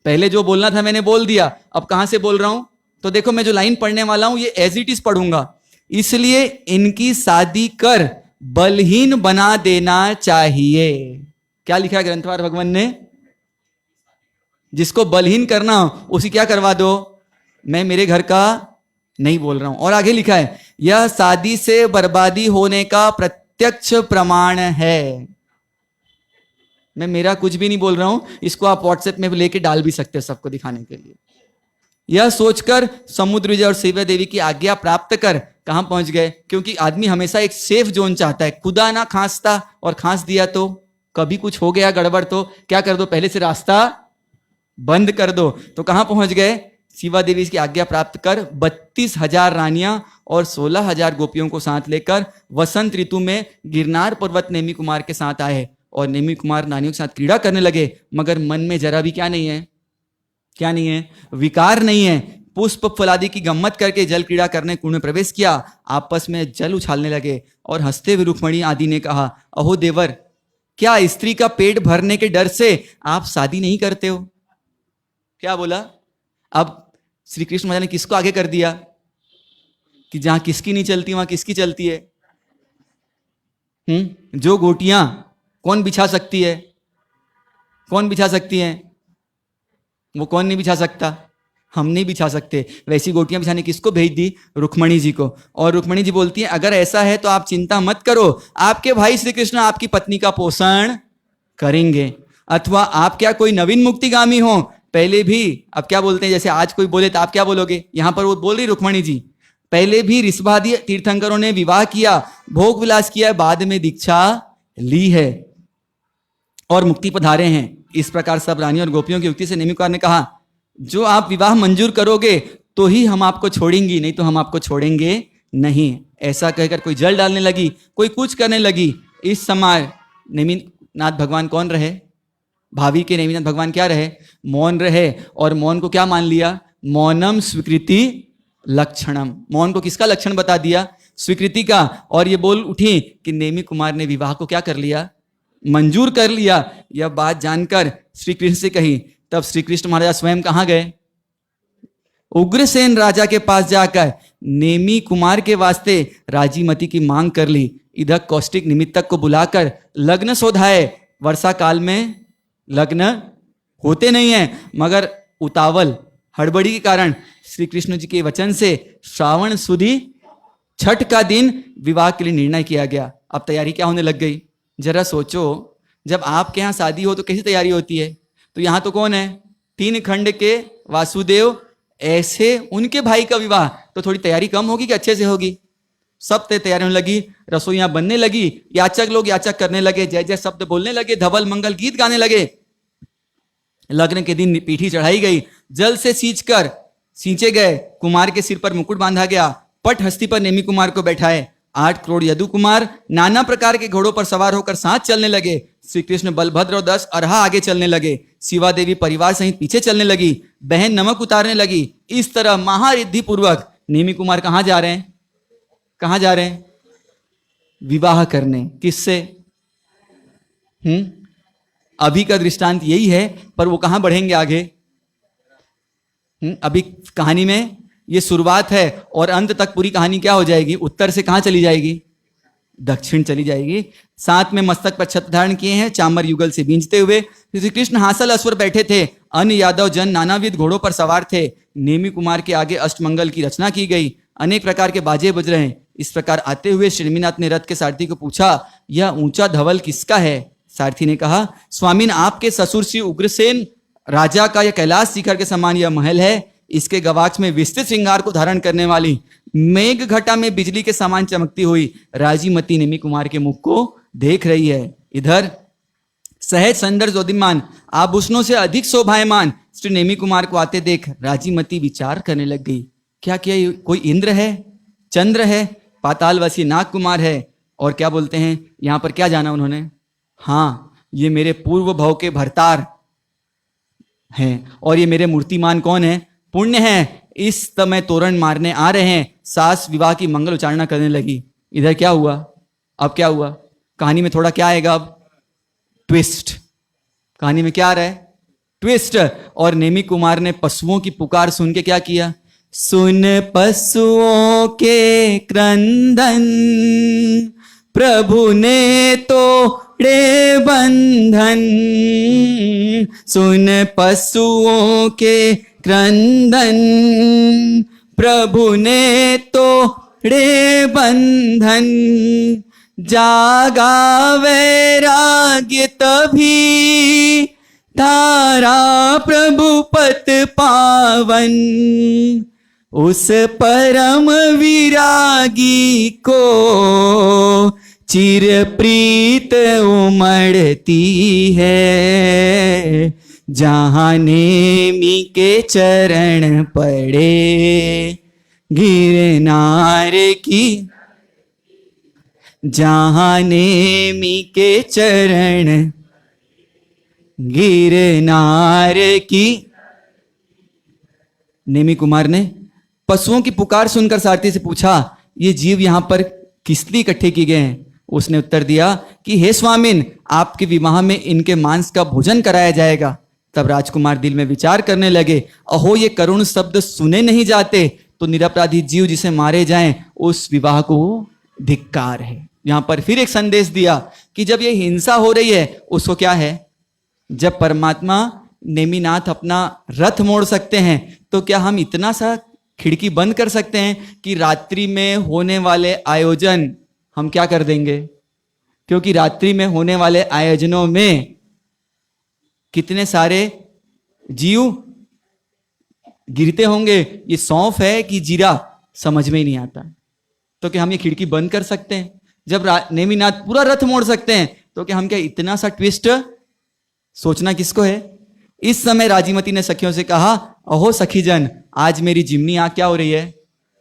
पहले जो बोलना था मैंने बोल दिया, अब कहां से बोल रहा हूं, तो देखो मैं जो लाइन पढ़ने वाला हूं ये एज इट इज पढ़ूंगा। इसलिए इनकी शादी कर बलहीन बना देना चाहिए। क्या लिखा है ग्रंथकार भगवान ने, जिसको बलहीन करना उसी क्या करवा दो, मैं मेरे घर का नहीं बोल रहा हूं। और आगे लिखा है, यह शादी से बर्बादी होने का प्रत्यक्ष प्रमाण है। मैं मेरा कुछ भी नहीं बोल रहा हूं, इसको आप व्हाट्सएप में लेके डाल भी सकते हैं सबको दिखाने के लिए। यह सोचकर समुद्र विजय और शिव्या देवी की आज्ञा प्राप्त कर कहां पहुंच गए, क्योंकि आदमी हमेशा एक सेफ जोन चाहता है, खुदा ना खांसता, और खांस दिया तो कभी कुछ हो गया गड़बड़ तो क्या कर दो, पहले से रास्ता बंद कर दो। तो कहां पहुंच गए, शिवा देवी की आज्ञा प्राप्त कर 32,000 रानियां और 16,000 गोपियों को साथ लेकर वसंत ऋतु में गिरनार पर्वत नेमी कुमार के साथ आए। और नेमी कुमार रानियों के साथ क्रीड़ा करने लगे, मगर मन में जरा भी क्या नहीं है, क्या नहीं है, विकार नहीं है। पुष्प फलादि की गम्मत करके जल क्रीड़ा करने कुंड में प्रवेश किया। आपस में जल उछालने लगे और हंसते हुए रुक्मणी आदि ने कहा, अहो देवर, क्या स्त्री का पेट भरने के डर से आप शादी नहीं करते हो? क्या बोला? अब श्री कृष्ण महाराज ने किसको आगे कर दिया कि जहां किसकी नहीं चलती वहां किसकी चलती है? जो गोटियां कौन बिछा सकती है? कौन बिछा सकती है? वो कौन नहीं बिछा सकता? हम नहीं बिछा सकते। वैसी गोटियां बिछाने किसको भेज दी? रुक्मणी जी को। और रुक्मणी जी बोलती है, अगर ऐसा है तो आप चिंता मत करो, आपके भाई श्री कृष्ण आपकी पत्नी का पोषण करेंगे। अथवा आप क्या कोई नवीन मुक्तिगामी हो? पहले भी, अब क्या बोलते हैं, जैसे आज कोई बोले तो आप क्या बोलोगे? यहां पर वो बोल रही रुक्मणी जी, पहले भी ऋषभादि तीर्थंकरों ने विवाह किया, भोग विलास किया, बाद में दीक्षा ली है और मुक्ति पधारे हैं। इस प्रकार सब रानी और गोपियों की युक्ति से नेमि कुमार ने कहा, जो आप विवाह मंजूर करोगे तो ही हम आपको छोड़ेंगी, नहीं तो हम आपको छोड़ेंगे नहीं। ऐसा कहकर कोई जल डालने लगी, कोई कुछ करने लगी। इस समय नेमिनाथ भगवान कौन रहे? भावी के नेमिनाथ भगवान क्या रहे? मौन रहे। और मौन को क्या मान लिया? मौनम स्वीकृति लक्षणम। मौन को किसका लक्षण बता दिया? स्वीकृति का। और ये बोल उठी कि नेमि कुमार ने विवाह को क्या कर लिया? मंजूर कर लिया। यह बात जानकर श्री कृष्ण से कही। तब श्री कृष्ण महाराज स्वयं कहां गए? उग्रसेन राजा के पास जाकर नेमि कुमार के वास्ते राजीमती की मांग कर ली। इधर कौष्टिक निमित्तक को बुलाकर लग्न शोधाए। वर्षा काल में लग्न होते नहीं है, मगर उतावल हड़बड़ी के कारण श्री कृष्ण जी के वचन से श्रावण सुदी छठ का दिन विवाह के लिए निर्णय किया गया। अब तैयारी क्या होने लग गई? जरा सोचो, जब आपके यहाँ शादी हो तो कैसी तैयारी होती है? तो यहाँ तो कौन है? 3 खंड के वासुदेव, ऐसे उनके भाई का विवाह, तो थोड़ी तैयारी कम होगी कि अच्छे से होगी? सब तैयारी होने लगी, रसोइयां बनने लगी, याचक लोग याचक करने लगे, जय जय शब्द बोलने लगे, धवल मंगल गीत गाने लगे। लग्न के दिन पीठी चढ़ाई गई, जल से सींचे गए, कुमार के सिर पर मुकुट बांधा गया, पट हस्ती पर नेमि कुमार को बैठाए। 8 करोड़ यदु कुमार नाना प्रकार के घोड़ों पर सवार होकर साथ चलने लगे। श्री कृष्ण, बलभद्र और 10 अरहा आगे चलने लगे। शिवा देवी परिवार सहित पीछे चलने लगी। बहन नमक उतारने लगी। इस तरह महारिद्धि पूर्वक नेमि कुमार कहां जा रहे हैं? कहां जा रहे हैं? विवाह करने। किससे? अभी का दृष्टांत यही है, पर वो कहां बढ़ेंगे आगे? अभी कहानी में ये शुरुआत है और अंत तक पूरी कहानी क्या हो जाएगी? उत्तर से कहां चली जाएगी? दक्षिण चली जाएगी। साथ में मस्तक पर छत्र धारण किए हैं, चामर युगल से बींचते हुए श्री कृष्ण हासल अश्वर बैठे थे। अन्य यादव जन नानाविध घोड़ों पर सवार थे। नेमि कुमार के आगे अष्टमंगल की रचना की गई, अनेक प्रकार के बाजे बज रहे हैं। इस प्रकार आते हुए श्री नेमिनाथ ने रथ के सारथी को पूछा, यह ऊंचा धवल किसका है? सारथी ने कहा, स्वामीन, आपके ससुर श्री उग्रसेन राजा का यह कैलाश शिखर के समान यह महल है। इसके गवाक्ष में विस्तृत श्रृंगार को धारण करने वाली मेघ घटा में बिजली के समान चमकती हुई राजीमती नेमि कुमार के मुख को देख रही है। इधर सहज सुंदर ज्योतिमान आभूषणों से अधिक शोभायमान श्री नेमि कुमार को आते देख राजीमती विचार करने लग गई, क्या क्या कोई इंद्र है, चंद्र है, पातालवासी नाग कुमार है? और क्या बोलते हैं यहां पर, क्या जाना उन्होंने? हाँ, ये मेरे पूर्व भव के भरतार हैं। और ये मेरे मूर्तिमान कौन है? पुण्य है। इस समय तोरण मारने आ रहे हैं। सास विवाह की मंगल उच्चारणा करने लगी। इधर क्या हुआ? अब क्या हुआ? कहानी में थोड़ा क्या आएगा अब? ट्विस्ट। कहानी में क्या आ रहा है? ट्विस्ट। और नेमि कुमार ने पशुओं की पुकार सुन के क्या किया? सुन पशुओं के क्रंदन, प्रभु ने तोड़े बंधन। सुन पशुओं के क्रंदन, प्रभु ने तोड़े बंधन। जागा वैराग्य तभी, धारा प्रभु पत पावन। उस परम विरागी को चिर प्रीत उमड़ती है। जहां नेमि के चरण पड़े गिरनार की, जहां नेमि के चरण गिरनार की, नेमी कुमार ने पशुओं की पुकार सुनकर सारथी से पूछा, ये जीव यहां पर किस लिए इकट्ठे किए गए हैं? उसने उत्तर दिया कि हे स्वामिन, आपके विवाह में इनके मांस का भोजन कराया जाएगा। तब राजकुमार दिल में विचार करने लगे, अहो ये करुण शब्द सुने नहीं जाते, तो निरपराधी जीव जिसे मारे जाएं उस विवाह को धिक्कार है। यहां पर फिर एक संदेश दिया कि जब ये हिंसा हो रही है उसको क्या है, जब परमात्मा नेमिनाथ अपना रथ मोड़ सकते हैं तो क्या हम इतना सा खिड़की बंद कर सकते हैं कि रात्रि में होने वाले आयोजन हम क्या कर देंगे? क्योंकि रात्रि में होने वाले आयोजनों में कितने सारे जीव गिरते होंगे, ये सौंफ है कि जीरा समझ में ही नहीं आता। तो क्या हम ये खिड़की बंद कर सकते हैं? जब नेमिनाथ पूरा रथ मोड़ सकते हैं तो क्या हम क्या इतना सा ट्विस्ट सोचना किसको है? इस समय राजीमती ने सखियों से कहा, अहो सखीजन, आज मेरी जिम्नी आंख क्या हो रही है,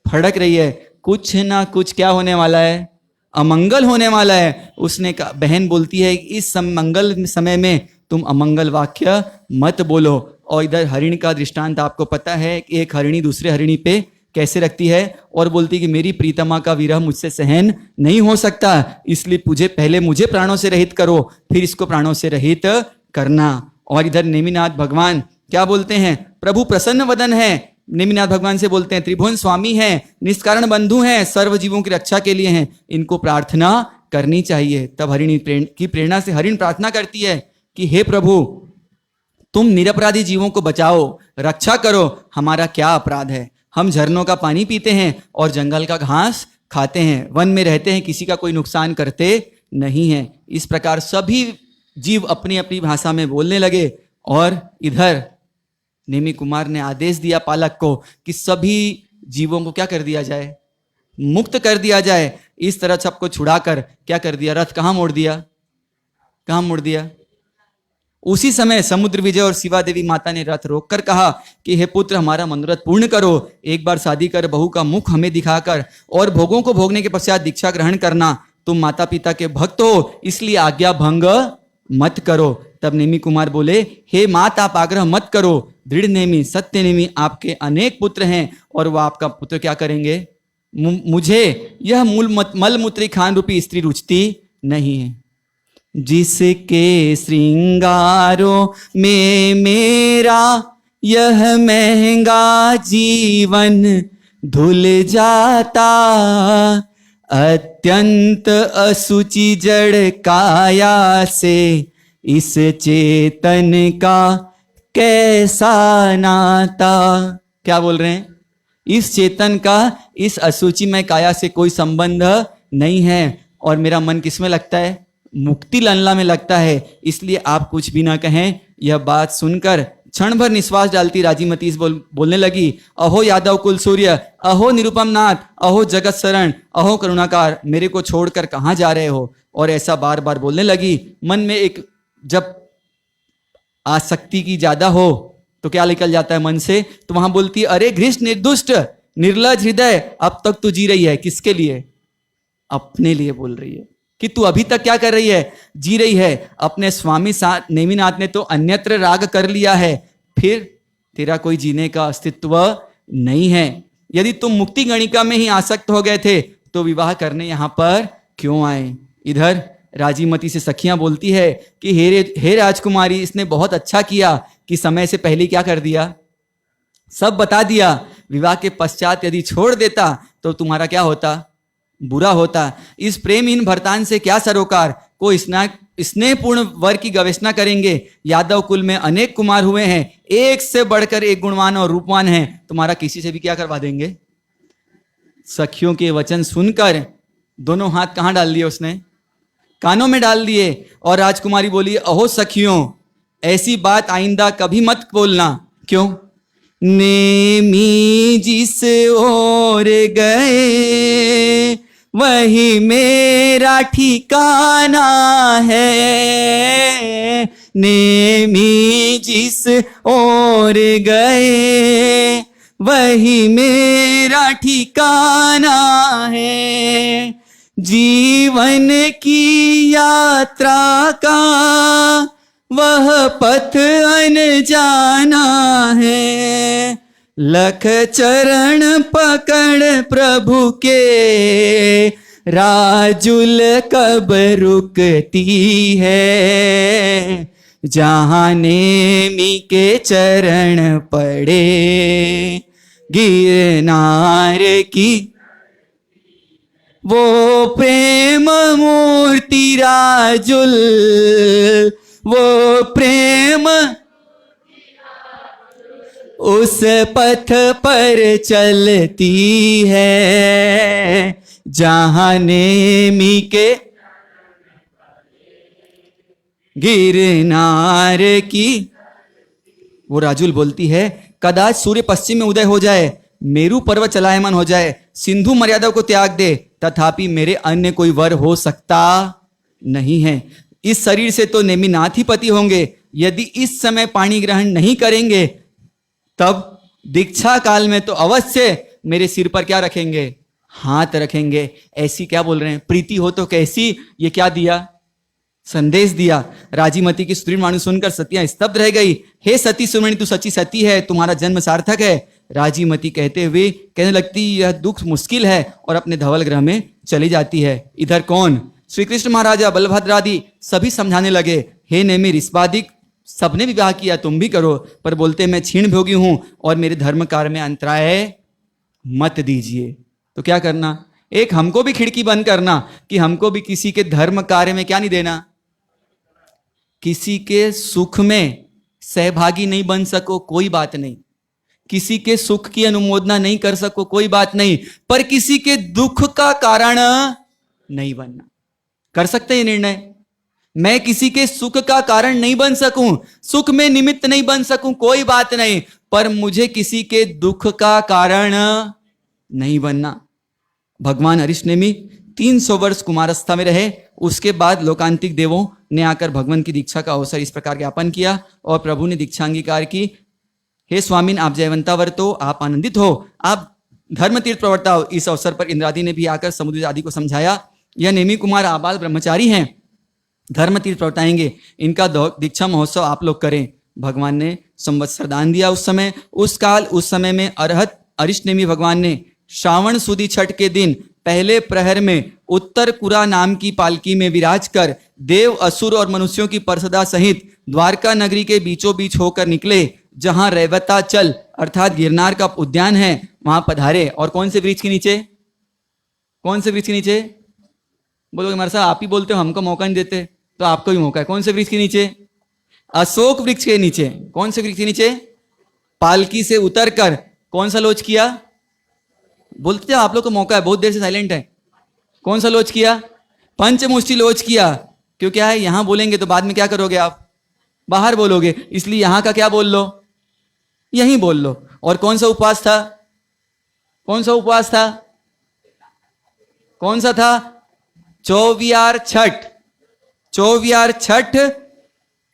फड़क रही है, कुछ ना कुछ क्या होने वाला है, अमंगल होने वाला है। उसने कहा, बहन बोलती है इस मंगल समय में तुम अमंगल वाक्य मत बोलो। और इधर हरिणी का दृष्टांत आपको पता है, एक हरिणी दूसरे हरिणी पे कैसे रखती है और बोलती कि मेरी प्रीतमा का विरह मुझसे सहन नहीं हो सकता, इसलिए पहले मुझे प्राणों से रहित करो, फिर इसको प्राणों से रहित करना। और इधर नेमिनाथ भगवान क्या बोलते हैं, प्रभु प्रसन्न वदन है। नेमिनाथ भगवान से बोलते हैं, त्रिभुवन स्वामी हैं, निष्कारण बंधु हैं, सर्व जीवों की रक्षा के लिए हैं, इनको प्रार्थना करनी चाहिए। तब हरिणी की प्रेरणा से हरिण प्रार्थना करती है कि हे प्रभु, तुम निरपराधी जीवों को बचाओ, रक्षा करो, हमारा क्या अपराध है? हम झरनों का पानी पीते हैं और जंगल का घास खाते हैं, वन में रहते हैं, किसी का कोई नुकसान करते नहीं है। इस प्रकार सभी जीव अपनी अपनी भाषा में बोलने लगे। और इधर नेमी कुमार ने आदेश दिया पालक को कि सभी जीवों को क्या कर दिया जाए, मुक्त कर दिया जाए। इस तरह सबको छुड़ाकर क्या कर दिया, रथ कहां मोड़ दिया, कहां मोड़ दिया? उसी समय समुद्र विजय और शिवा देवी माता ने रथ रोककर कहा कि हे पुत्र, हमारा मनोरथ पूर्ण करो, एक बार शादी कर बहू का मुख हमें दिखाकर और भोगों को भोगने के पश्चात दीक्षा ग्रहण करना। तुम माता पिता के भक्त हो, इसलिए आज्ञा भंग मत करो। तब नेमी कुमार बोले, हे मात, आप आग्रह मत करो, दृढ़ नेमी, सत्य नेमी, आपके अनेक पुत्र हैं और वह आपका पुत्र क्या करेंगे? मुझे यह मल मूत्री खान रूपी स्त्री रुचती नहीं है। जिसके श्रृंगारों में मेरा यह महंगा जीवन धुल जाता, अत्यंत असुचि जड़ काया से इस चेतन का कैसा नाता। क्या बोल रहे हैं? इस चेतन का इस असुचिमय काया से कोई संबंध नहीं है और मेरा मन किसमें लगता है? मुक्ति लल्ला में लगता है। इसलिए आप कुछ भी ना कहें। यह बात सुनकर क्षण भर निश्वास डालती राजीमती बोलने लगी, अहो यादव कुल सूर्य, अहो निरुपम नाथ, अहो जगत शरण, अहो करुणाकार, मेरे को छोड़कर कहाँ जा रहे हो? और ऐसा बार बार बोलने लगी। मन में एक जब आसक्ति की ज्यादा हो तो क्या निकल जाता है मन से, तो वहां बोलती है, अरे घृष्ट निर्दुष्ट निर्लज हृदय, अब तक तू जी रही है किसके लिए? अपने लिए बोल रही है कि तू अभी तक क्या कर रही है? जी रही है अपने स्वामी नेमिनाथ ने तो अन्यत्र राग कर लिया है, फिर तेरा कोई जीने का अस्तित्व नहीं है। यदि तुम मुक्ति गणिका में ही आसक्त हो गए थे तो विवाह करने यहां पर क्यों आए? इधर राजीमती से सखियां बोलती है कि हे राजकुमारी, इसने बहुत अच्छा किया कि समय से पहले क्या कर दिया, सब बता दिया। विवाह के पश्चात यदि छोड़ देता तो तुम्हारा क्या होता? बुरा होता। इस प्रेमहीन भरतान से क्या सरोकार, को स्नेहपूर्ण वर की गवेषणा करेंगे। यादव कुल में अनेक कुमार हुए हैं, एक से बढ़कर एक गुणवान और रूपवान हैं, तुम्हारा किसी से भी क्या करवा देंगे? सखियों के वचन सुनकर दोनों हाथ कहां डाल दिए उसने? कानों में डाल दिए। और राजकुमारी बोली, अहो सखियों, ऐसी बात आइंदा कभी मत बोलना। क्यों? नेमी जिस ओर गए वही मेरा ठिकाना है, नेमी जिस ओर गए वही मेरा ठिकाना है। जीवन की यात्रा का वह पथ अनजाना है, लख चरण पकड़ प्रभु के, राजुल कब रुकती है, जहां नेमी के चरण पड़े, गिरनार की वो प्रेम मूर्ति राजुल, वो प्रेम उस पथ पर चलती है, जहां नेमी के गिरनार की। वो राजुल बोलती है, कदाच सूर्य पश्चिम में उदय हो जाए, मेरू पर्वत चलायमान हो जाए, सिंधु मर्यादा को त्याग दे, तथापि मेरे अन्य कोई वर हो सकता नहीं है। इस शरीर से तो नेमिनाथ ही पति होंगे, यदि इस समय पाणी ग्रहण नहीं करेंगे तब दीक्षा काल में तो अवश्य मेरे सिर पर क्या रखेंगे, हाथ रखेंगे। ऐसी क्या बोल रहे हैं, प्रीति हो तो कैसी, ये क्या दिया, संदेश दिया। राजीमती की सुदृढ़ वाणी सुनकर सतियां स्तब्ध रह गई। हे सती सुमणि, तू सच्ची सती है, तुम्हारा जन्म सार्थक है। राजीमती कहते हुए कहने लगती, यह दुख मुश्किल है, और अपने धवल ग्रह में चली जाती है। इधर कौन, श्री कृष्ण महाराजा बलभद्र आदि सभी समझाने लगे, हे नेमि रिस्पादिक, सबने विवाह किया, तुम भी करो, पर बोलते मैं क्षीण भोगी हूं और मेरे धर्म कार्य में अंतराय मत दीजिए। तो क्या करना, एक हमको भी खिड़की बंद करना कि हमको भी किसी के धर्म कार्य में क्या नहीं देना, किसी के सुख में सहभागी नहीं बन सको कोई बात नहीं, किसी के सुख की अनुमोदना नहीं कर सको कोई बात नहीं, पर किसी के दुख का कारण नहीं बनना। कर सकते हैं ये निर्णय, मैं किसी के सुख का कारण नहीं बन सकूं, सुख में निमित्त नहीं बन सकूं कोई बात नहीं, पर मुझे किसी के दुख का कारण नहीं बनना। भगवान अरिष्टनेमि 300 वर्ष कुमारस्था में रहे, उसके बाद लोकांतिक देवों ने आकर भगवान की दीक्षा का अवसर इस प्रकार ज्ञापन किया और प्रभु ने दीक्षा अंगीकार की। हे स्वामीन, आप जयवंतावर तो आप आनंदित हो, आप धर्म तीर्थ प्रवर्ता हो। इस अवसर पर इंद्रादि ने भी आकर समुद्र आदि को समझाया, यह नेमि कुमार आबाल ब्रह्मचारी हैं, धर्म तीर्थ प्रवर्ताएंगे, इनका दीक्षा महोत्सव आप लोग करें। भगवान ने संवत्सर दान दिया। उस समय में अरहत अरिष्टनेमि भगवान ने श्रावण सुदी छठ के दिन पहले प्रहर में उत्तर कुरा नाम की पालकी में विराज कर देव, असुर और मनुष्यों की परसदा सहित द्वारका नगरी के बीचों बीच होकर निकले, जहां रैवताचल अर्थात गिरनार का उद्यान है, वहां पधारे। और कौन से वृक्ष के नीचे, कौन से वृक्ष के नीचे, बोलोगे हमारे साहब आप ही बोलते हो, हमको मौका नहीं देते, तो आपको भी मौका है। कौन से वृक्ष के नीचे, अशोक वृक्ष के नीचे। कौन से वृक्ष के नीचे, पालकी से उतरकर कौन सा लोच किया, बोलते आप लोग को मौका है, बहुत देर से साइलेंट है। कौन सा लोच किया, पंचमुष्टि लोच किया। क्यों, क्या है, यहां बोलेंगे तो बाद में क्या करोगे आप, बाहर बोलोगे, इसलिए यहां का क्या बोल लो, यहीं बोल लो। और कौन सा उपवास था, कौन सा उपवास था, कौन सा था, चौवियार छठ। चौवियार छठ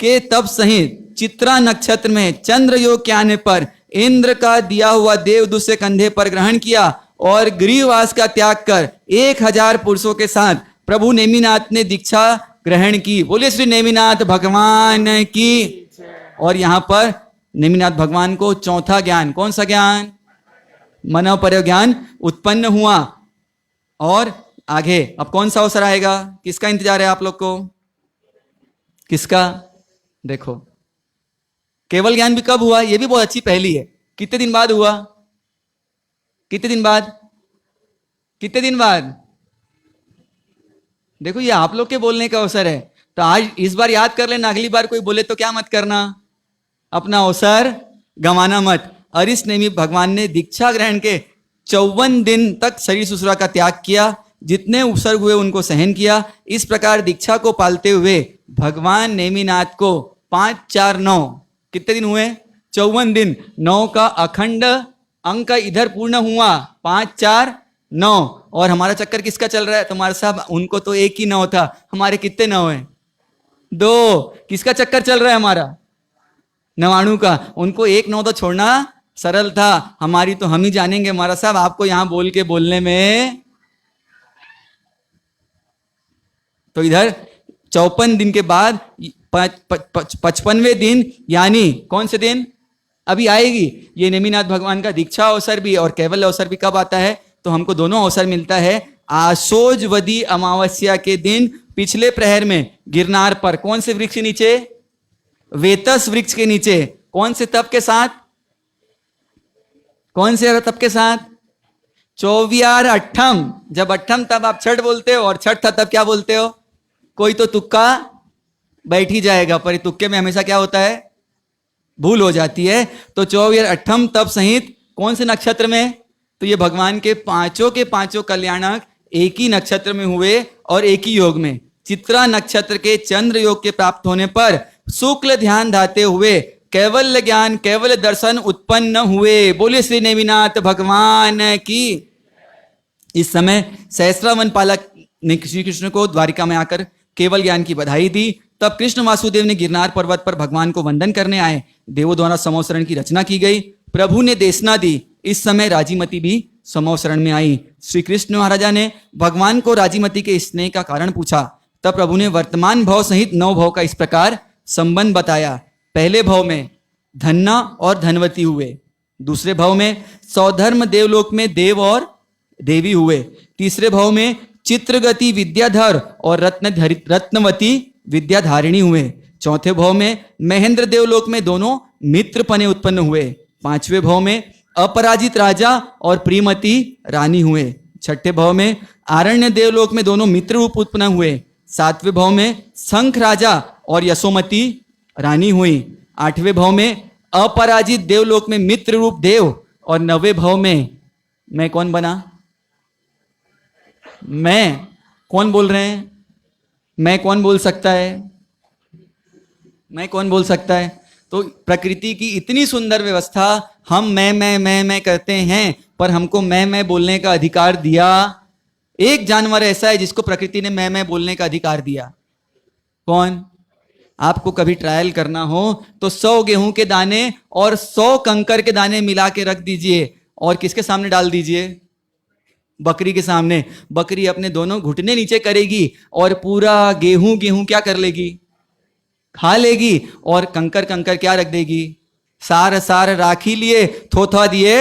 के तप सहित चित्रा नक्षत्र में चंद्र योग के आने पर इंद्र का दिया हुआ देवदूत से कंधे पर ग्रहण किया और गृहवास का त्याग कर 1000 पुरुषों के साथ प्रभु नेमिनाथ ने दीक्षा ग्रहण की। बोलिए श्री नेमिनाथ भगवान की। और यहां पर नेमिनाथ भगवान को चौथा ज्ञान, कौन सा ज्ञान, मनोपर्य ज्ञान उत्पन्न हुआ। और आगे अब कौन सा अवसर आएगा, किसका इंतजार है आप लोग को, किसका, देखो केवल ज्ञान भी कब हुआ, यह भी बहुत अच्छी पहली है। कितने दिन बाद हुआ, कितने दिन बाद, कितने दिन बाद, देखो ये आप लोग के बोलने का अवसर है, तो आज इस बार याद कर लेना, अगली बार कोई बोले तो क्या मत करना, अपना अवसर गंवाना मत। अरिष्टनेमि भगवान ने दीक्षा ग्रहण के 54 दिन तक शरीर ससुरा का त्याग किया, जितने उपसर्ग हुए उनको सहन किया। इस प्रकार दीक्षा को पालते हुए भगवान नेमिनाथ को 5, 4, 9 कितने दिन हुए, 54 दिन, 9 का अखंड अंक इधर पूर्ण हुआ, 5, 4, 9। और हमारा चक्कर किसका चल रहा है, तुम्हारे साहब उनको तो एक ही 9 था, हमारे कितने 9 है, 2। किसका चक्कर चल रहा है हमारा, 99 का। उनको 1 9 तो छोड़ना सरल था, हमारी तो हम ही जानेंगे हमारा साहब, आपको यहां बोल के बोलने में। तो इधर 54 दिन के बाद 55वें दिन, यानी कौन से दिन, अभी आएगी। ये नेमिनाथ भगवान का दीक्षा अवसर भी और कैवल्य अवसर भी कब आता है? तो हमको दोनों अवसर मिलता है। आशोजवदी अमावस्या के दिन पिछले प्रहर में गिरनार पर कौन से वृक्ष के नीचे? वेतस वृक्ष के नीचे। कौन से तप के साथ? कौन से तप के साथ? चौवियार अट्ठम। जब अट्ठम तब आप छठ बोलते हो और छठ था तब क्या बोलते हो? कोई तो तुक्का बैठ ही जाएगा, पर तुक्के में हमेशा क्या होता है? भूल हो जाती है। तो 24 अट्ठम तप सहित कौन से नक्षत्र में? तो ये भगवान के पांचों कल्याणक एक ही नक्षत्र में हुए और एक ही योग में। चित्रा नक्षत्र के चंद्र योग के प्राप्त होने पर शुक्ल ध्यान धाते हुए कैवल्य ज्ञान कैवल्य दर्शन उत्पन्न हुए। बोले श्री नेमिनाथ भगवान की। इस समय सहस्रावन पालक ने श्री कृष्ण को द्वारिका में आकर केवल ज्ञान की बधाई दी। तब कृष्ण वासुदेव ने गिरनार पर्वत पर भगवान को वंदन करने आए। देवों द्वारा समोसरण की रचना की गई। प्रभु ने देशना दी। इस समय राजीमती भी समोसरण में आई। श्री कृष्ण महाराजा ने भगवान को राजीमती के स्नेह का कारण पूछा। तब प्रभु ने वर्तमान भाव सहित 9 भाव का इस प्रकार संबंध बताया। पहले भाव में धन्ना और धनवती हुए। दूसरे भाव में सौधर्म देवलोक में देव और देवी हुए। तीसरे भाव में चित्रगति विद्याधर और रत्नवती विद्याधारिणी हुए। चौथे भाव में महेंद्र देवलोक में दोनों मित्र पने उत्पन्न हुए। पांचवें भाव में अपराजित राजा और प्रियमती रानी हुए। छठे भाव में आरण्य देवलोक में दोनों मित्र रूप उत्पन्न हुए। सातवें भाव में शंख राजा और यशोमती रानी हुई। आठवें भाव में अपराजित देवलोक में मित्र रूप देव और नवे भाव में मैं कौन बना? मैं कौन बोल रहे हैं? मैं कौन बोल सकता है? मैं कौन बोल सकता है? तो प्रकृति की इतनी सुंदर व्यवस्था, हम मैं करते हैं, पर हमको मैं बोलने का अधिकार दिया। एक जानवर ऐसा है जिसको प्रकृति ने मैं बोलने का अधिकार दिया। कौन? आपको कभी ट्रायल करना हो तो 100 गेहूं के दाने और 100 कंकर के दाने मिला के रख दीजिए और किसके सामने डाल दीजिए? बकरी के सामने। बकरी अपने दोनों घुटने नीचे करेगी और पूरा गेहूं क्या कर लेगी? खा लेगी। और कंकर क्या रख देगी? सार राखी लिए थोथा दिए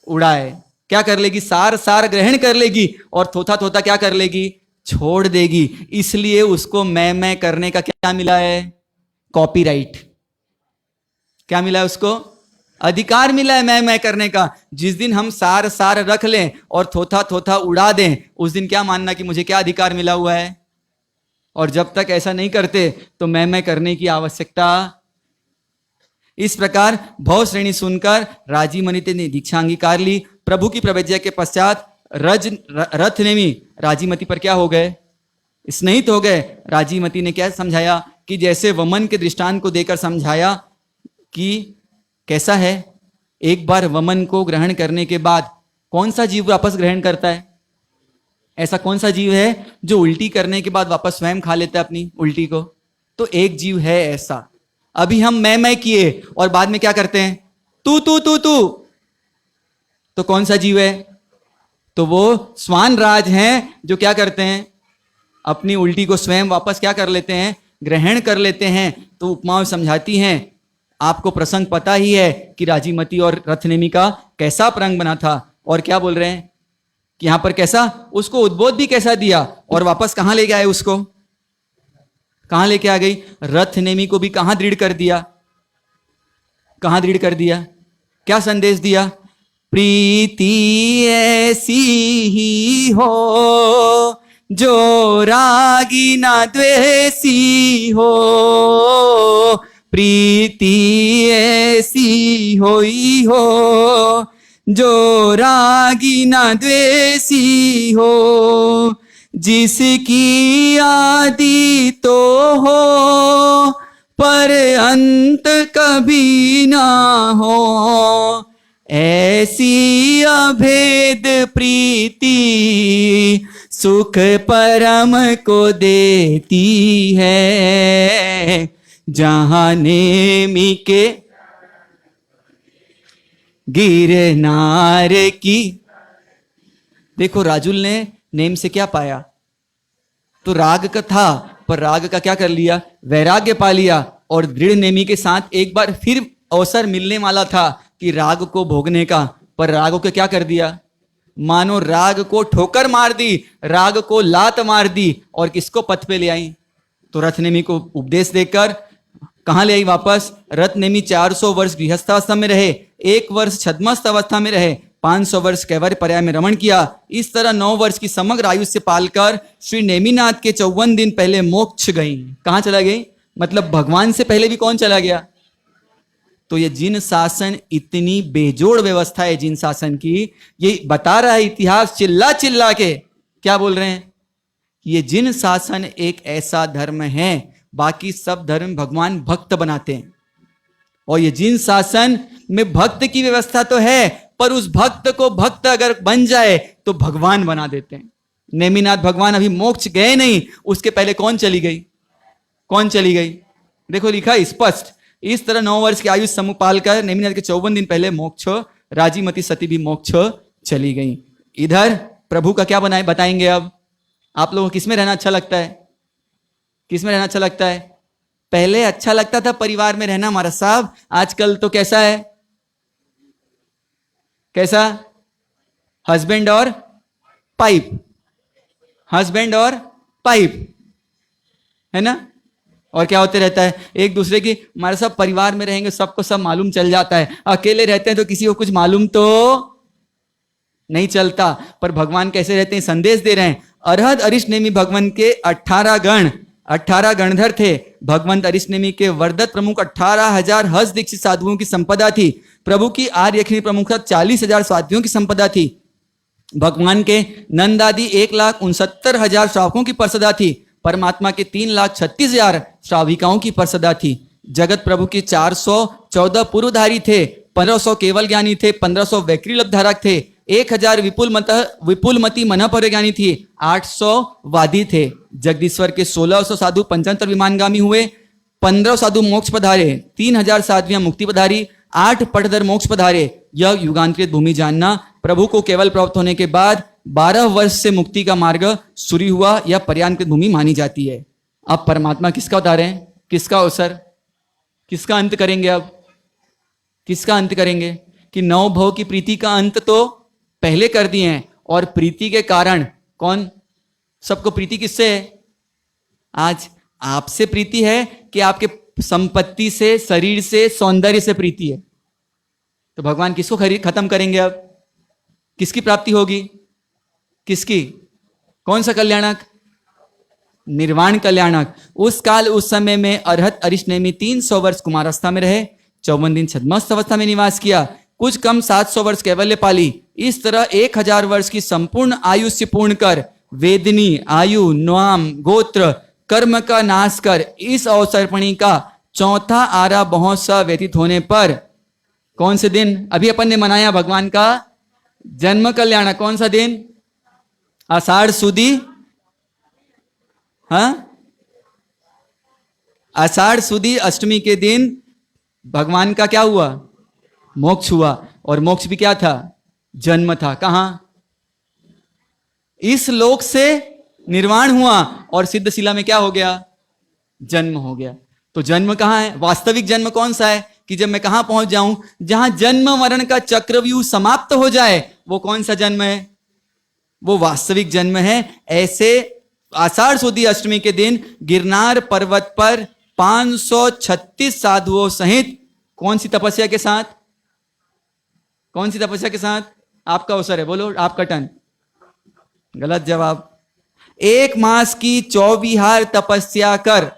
उड़ाए। क्या कर लेगी? सार ग्रहण कर लेगी और थोथा क्या कर लेगी? छोड़ देगी। इसलिए उसको मैं करने का क्या मिला है? कॉपीराइट। क्या मिला है उसको? अधिकार मिला है मैं करने का। जिस दिन हम सार रख लें और थोथा उड़ा दें, उस दिन क्या मानना कि मुझे क्या अधिकार मिला हुआ है। और जब तक ऐसा नहीं करते तो मैं करने की आवश्यकता। इस प्रकार भव श्रेणी सुनकर राजीमती ने दीक्षा अंगीकार ली। प्रभु की प्रवज्ञा के पश्चात रथनेमी राजीमती पर क्या हो गए? स्नेहित हो गए। राजीमती ने क्या समझाया कि जैसे वमन के दृष्टांत को देकर समझाया कि कैसा है, एक बार वमन को ग्रहण करने के बाद कौन सा जीव वापस ग्रहण करता है? ऐसा कौन सा जीव है जो उल्टी करने के बाद वापस स्वयं खा लेता है अपनी उल्टी को? तो एक जीव है ऐसा। अभी हम मैं किए और बाद में क्या करते हैं? तू तो कौन सा जीव है? तो वो स्वान राज हैं जो क्या करते हैं? अपनी उल्टी को स्वयं वापस क्या कर लेते हैं? ग्रहण कर लेते हैं। तो उपमाएं समझाती हैं। आपको प्रसंग पता ही है कि राजीमती और रथनेमी का कैसा प्रसंग बना था। और क्या बोल रहे हैं कि यहां पर कैसा उसको उद्बोध भी कैसा दिया और वापस कहां लेके आए? उसको कहां लेके आ गई? रथनेमी को भी कहां दृढ़ कर दिया? कहां दृढ़ कर दिया? क्या संदेश दिया? प्रीति ऐसी ही हो जो रागी ना द्वेषी हो। प्रीति ऐसी होई हो जो रागी ना द्वेषी हो। जिसकी आदि तो हो पर अंत कभी ना हो। ऐसी अभेद प्रीति सुख परम को देती है। जहां नेमी के गिरनार की। देखो राजुल ने नेम से क्या पाया? तो राग का था, पर राग का क्या कर लिया? वैराग्य पा लिया। और दृढ़ नेमी के साथ एक बार फिर अवसर मिलने वाला था कि राग को भोगने का, पर राग को क्या कर दिया, मानो राग को ठोकर मार दी, राग को लात मार दी और किसको पथ पे ले आई, तो रथनेमी को उपदेश देकर कहां ले आई वापस। रथनेमी 400 वर्ष गृहस्थावस्था में रहे, 1 वर्ष छद्मस्थ अवस्था में रहे, 500 वर्ष कैवल्य पर्याय में रमण किया। इस तरह 9 वर्ष की समग्र आयुष्य पालकर श्री नेमिनाथ के 54 दिन पहले मोक्ष गई। कहां चला गई, मतलब भगवान से पहले भी कौन चला गया। तो ये जिन शासन, इतनी बेजोड़ व्यवस्था है जिन शासन की, ये बता रहा है इतिहास चिल्ला चिल्ला के, क्या बोल रहे हैं, ये जिन शासन एक ऐसा धर्म है, बाकी सब धर्म भगवान भक्त बनाते हैं, और ये जिन शासन में भक्त की व्यवस्था तो है, पर उस भक्त को भक्त अगर बन जाए तो भगवान बना देते हैं। नेमिनाथ भगवान अभी मोक्ष गए नहीं, उसके पहले कौन चली गई, कौन चली गई, देखो लिखा स्पष्ट। इस तरह 9 वर्ष की आयु समूह पालकर नेमिनाथ के 54 दिन पहले मोक्ष, राजीमती सती भी मोक्ष चली गई। इधर प्रभु का क्या बनाए बताएंगे। अब आप लोगों को किसमें रहना अच्छा लगता है, किसमें रहना अच्छा लगता है। पहले अच्छा लगता था परिवार में रहना महाराज साहब, आजकल तो कैसा है, कैसा, हस्बैंड और पाइप, हस्बैंड और पाइप, है ना। और क्या होते रहता है एक दूसरे की, हमारे सब परिवार में रहेंगे सबको सब मालूम चल जाता है, अकेले रहते हैं तो किसी को कुछ मालूम तो नहीं चलता। पर भगवान कैसे रहते हैं, संदेश दे रहे हैं। अरहद अरिष्टनेमी भगवान के 18 गणधर थे। भगवंत अरिष्टनेमी के वर्दत प्रमुख 18,000 हस दीक्षित साधुओं की संपदा थी। प्रभु की आर्यखिनी प्रमुख 40,000 साधुओं की संपदा थी। भगवान के नंदादि 1,69,000 श्रावकों की परसदा थी। परमात्मा के 3,36,000 श्राविकाओं की परसदा थी। जगत प्रभु के 414 पूर्वधारी थे, 1500 केवल ज्ञानी थे, 1500 वैक्रीलब्ध धारक थे, 1000 विपुलमती मनपर ज्ञानी थी, 800 वादी थे। जगदीश्वर के 1600 साधु पंचांतर विमानगामी हुए, 15 साधु मोक्ष पधारे, 3000 साध्वियां मुक्ति पधारी, 8 पटधर मोक्ष पधारे। यह युगांतरित भूमि जानना। प्रभु को केवल प्राप्त होने के बाद 12 वर्ष से मुक्ति का मार्ग शुरू हुआ, यह पर्यांकृत भूमि मानी जाती है। अब परमात्मा किसका उतारे हैं, किसका अवसर, किसका अंत करेंगे। अब किसका अंत करेंगे कि 9 भव की प्रीति का अंत तो पहले कर दिए हैं, और प्रीति के कारण कौन, सबको प्रीति किससे है, आज आपसे प्रीति है कि आपके संपत्ति से, शरीर से, सौंदर्य से प्रीति है। तो भगवान किसको खत्म करेंगे, अब किसकी प्राप्ति होगी, किसकी, कौन सा कल्याणक, निर्वाण कल्याणक। उस काल उस समय में अरहत अरिष्टनेमी 300 वर्ष कुमारावस्था में रहे, 54 दिन छद्मस्थ अवस्था में निवास किया, कुछ कम 700 वर्ष कैवल्य पाली। इस तरह 1000 वर्ष की संपूर्ण आयुष्य पूर्ण कर वेदनी आयु नाम गोत्र कर्म का नाश कर इस अवसर्पणी का चौथा आरा बहुत सा व्यतीत होने पर, कौन से दिन अभी अपन ने मनाया भगवान का जन्म कल्याण, कौन सा दिन, आषाढ़ सुदी, हाँ आषाढ़ सुदी अष्टमी के दिन भगवान का क्या हुआ, मोक्ष हुआ। और मोक्ष भी क्या था, जन्म था। कहां, इस लोक से निर्वाण हुआ, और सिद्धशिला में क्या हो गया, जन्म हो गया। तो जन्म कहां है, वास्तविक जन्म कौन सा है कि जब मैं कहां पहुंच जाऊं, जहां जन्म मरण का चक्रव्यूह समाप्त हो जाए, वो कौन सा जन्म है, वो वास्तविक जन्म है। ऐसे आषाढ़ सुदी अष्टमी के दिन गिरनार पर्वत पर 536 साधुओं सहित कौन सी तपस्या के साथ, कौन सी तपस्या के साथ, आपका अवसर है, बोलो आपका टर्न, गलत जवाब। 1 मास की 24 तपस्या कर,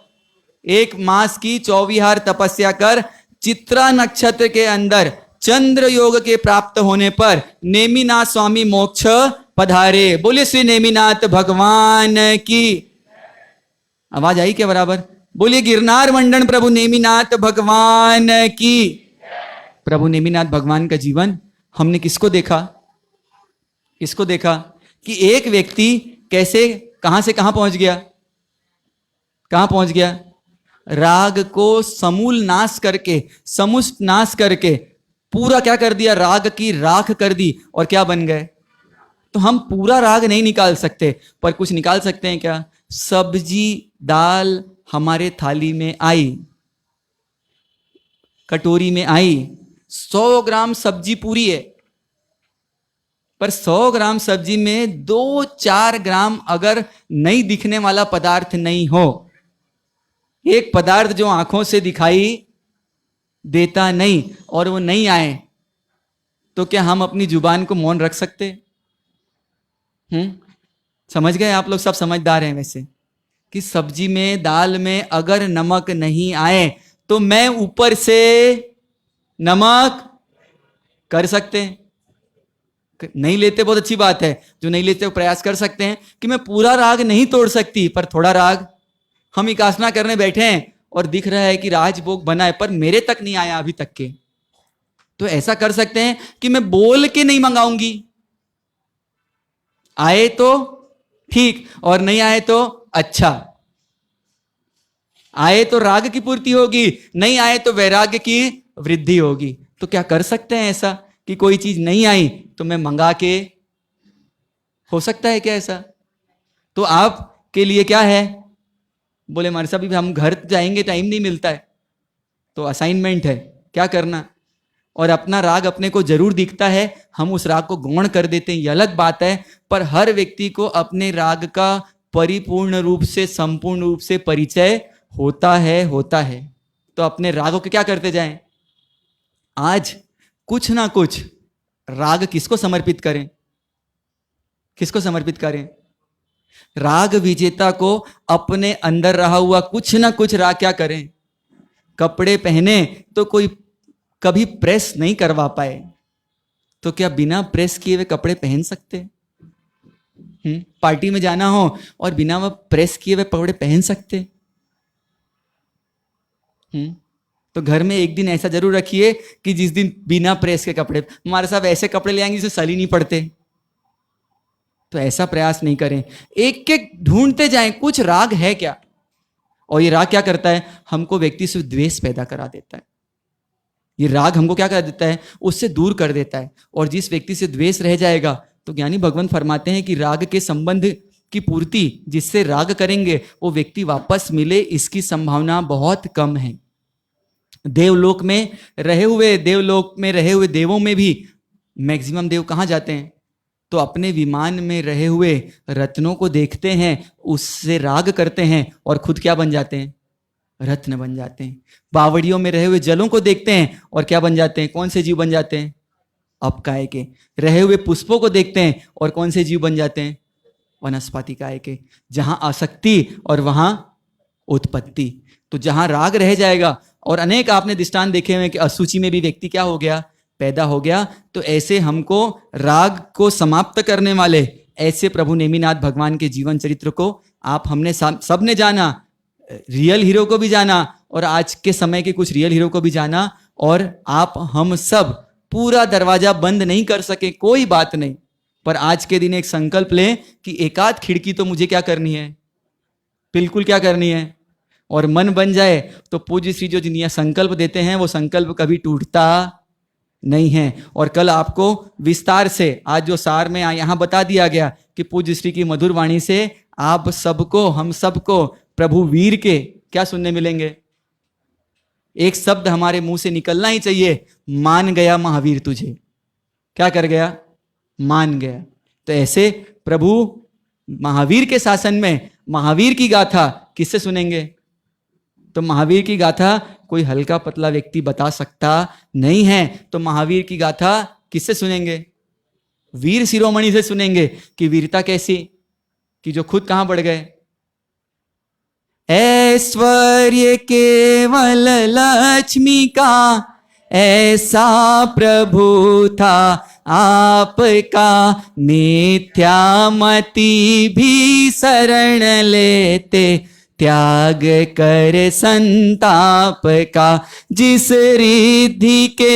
1 मास की 24 तपस्या कर चित्रा नक्षत्र के अंदर चंद्र योग के प्राप्त होने पर नेमिनाथ स्वामी मोक्ष पधारे। बोले श्री नेमिनाथ भगवान की, आवाज आई क्या बराबर, बोलिए गिरनार मंडन प्रभु नेमिनाथ भगवान की। प्रभु नेमिनाथ भगवान का जीवन हमने किसको देखा, किसको देखा कि एक व्यक्ति कैसे कहां से कहां पहुंच गया, कहां पहुंच गया, राग को समूल नाश करके, समुष्ट नाश करके पूरा क्या कर दिया, राग की राख कर दी, और क्या बन गए। तो हम पूरा राग नहीं निकाल सकते, पर कुछ निकाल सकते हैं क्या, सब्जी दाल हमारे थाली में आई, कटोरी में आई, 100 ग्राम सब्जी पूरी है, पर 100 ग्राम सब्जी में 2-4 ग्राम अगर नहीं दिखने वाला पदार्थ नहीं हो, एक पदार्थ जो आंखों से दिखाई देता नहीं और वो नहीं आए, तो क्या हम अपनी जुबान को मौन रख सकते? समझ गए आप लोग? सब समझदार हैं वैसे, कि सब्जी में, दाल में अगर नमक नहीं आए तो मैं ऊपर से नमक कर सकते हैं? नहीं लेते, बहुत अच्छी बात है, जो नहीं लेते वो प्रयास कर सकते हैं कि मैं पूरा राग नहीं तोड़ सकती, पर थोड़ा राग। हम उपासना करने बैठे हैं और दिख रहा है कि राजभोग बना है, पर मेरे तक नहीं आया अभी तक के, तो ऐसा कर सकते हैं कि मैं बोल के नहीं मंगाऊंगी, आए तो ठीक और नहीं आए तो अच्छा। आए तो राग की पूर्ति होगी, नहीं आए तो वैराग्य की वृद्धि होगी। तो क्या कर सकते हैं ऐसा कि कोई चीज नहीं आई तो मैं मंगा के, हो सकता है क्या ऐसा? तो आपके लिए क्या है? बोले हमारे साहब हम घर जाएंगे, टाइम नहीं मिलता है, तो असाइनमेंट है, क्या करना? और अपना राग अपने को जरूर दिखता है, हम उस राग को गौण कर देते हैं, ये अलग बात है, पर हर व्यक्ति को अपने राग का परिपूर्ण रूप से, संपूर्ण रूप से परिचय होता है। तो अपने रागों के क्या करते जाएं? आज कुछ ना कुछ राग किसको समर्पित करें? किसको समर्पित करें? राग विजेता को अपने अंदर रहा हुआ कुछ ना कुछ राग क्या करें? कपड़े पहने तो कोई कभी प्रेस नहीं करवा पाए, तो क्या बिना प्रेस किए हुए कपड़े पहन सकते? पार्टी में जाना हो और बिना वह प्रेस किए हुए कपड़े पहन सकते? तो घर में एक दिन ऐसा जरूर रखिए कि जिस दिन बिना प्रेस के कपड़े, हमारे साथ ऐसे कपड़े ले आएंगे जिसे सल ही नहीं पड़ते, तो ऐसा प्रयास नहीं करें। एक एक ढूंढते जाएं कुछ राग है क्या, और ये राग क्या करता है? हमको व्यक्ति से द्वेष पैदा करा देता है। ये राग हमको क्या कर देता है? उससे दूर कर देता है, और जिस व्यक्ति से द्वेष रह जाएगा तो ज्ञानी भगवान फरमाते हैं कि राग के संबंध की पूर्ति जिससे राग करेंगे वो व्यक्ति वापस मिले, इसकी संभावना बहुत कम है। देवलोक में रहे हुए देवों में भी मैक्सिमम देव कहाँ जाते हैं? तो अपने विमान में रहे हुए रत्नों को देखते हैं, उससे राग करते हैं और खुद क्या बन जाते हैं? रत्न बन जाते हैं। बावड़ियों में रहे हुए जलों को देखते हैं और क्या बन जाते हैं? कौन से जीव बन जाते हैं? अपकाय के। रहे हुए पुष्पों को देखते हैं और कौन से जीव बन जाते हैं? वनस्पति काय के। जहां आसक्ति और वहां उत्पत्ति। तो जहां राग रह जाएगा, और अनेक आपने दृष्टांत देखे हुए कि अशुचि में भी व्यक्ति क्या हो गया? पैदा हो गया। तो ऐसे हमको राग को समाप्त करने वाले ऐसे प्रभु नेमिनाथ भगवान के जीवन चरित्र को हमने सबने जाना, रियल हीरो को भी जाना और आज के समय के कुछ रियल हीरो को भी जाना, और हम सब पूरा दरवाजा बंद नहीं कर सके, कोई बात नहीं, पर आज के दिन एक संकल्प लें कि एकाध खिड़की तो मुझे क्या करनी है? बिल्कुल क्या करनी है? और मन बन जाए तो पूज्य श्री जो जिन्हें संकल्प देते हैं वो संकल्प कभी टूटता नहीं है। और कल आपको विस्तार से आज जो सार में यहां बता दिया गया कि पूज्य श्री की मधुर वाणी से आप सबको, हम सबको प्रभु वीर के क्या सुनने मिलेंगे? एक शब्द हमारे मुंह से निकलना ही चाहिए, मान गया महावीर तुझे। क्या कर गया? मान गया। तो ऐसे प्रभु महावीर के शासन में महावीर की गाथा किससे सुनेंगे? तो महावीर की गाथा कोई हल्का पतला व्यक्ति बता सकता नहीं है, तो महावीर की गाथा किससे सुनेंगे? वीर शिरोमणि से सुनेंगे। कि वीरता कैसी? कि जो खुद कहां बढ़ गए? ऐश्वर्य केवल लक्ष्मी का ऐसा प्रभु था आपका, मिथ्यामति भी शरण लेते त्याग कर संताप का। जिस रिद्धि के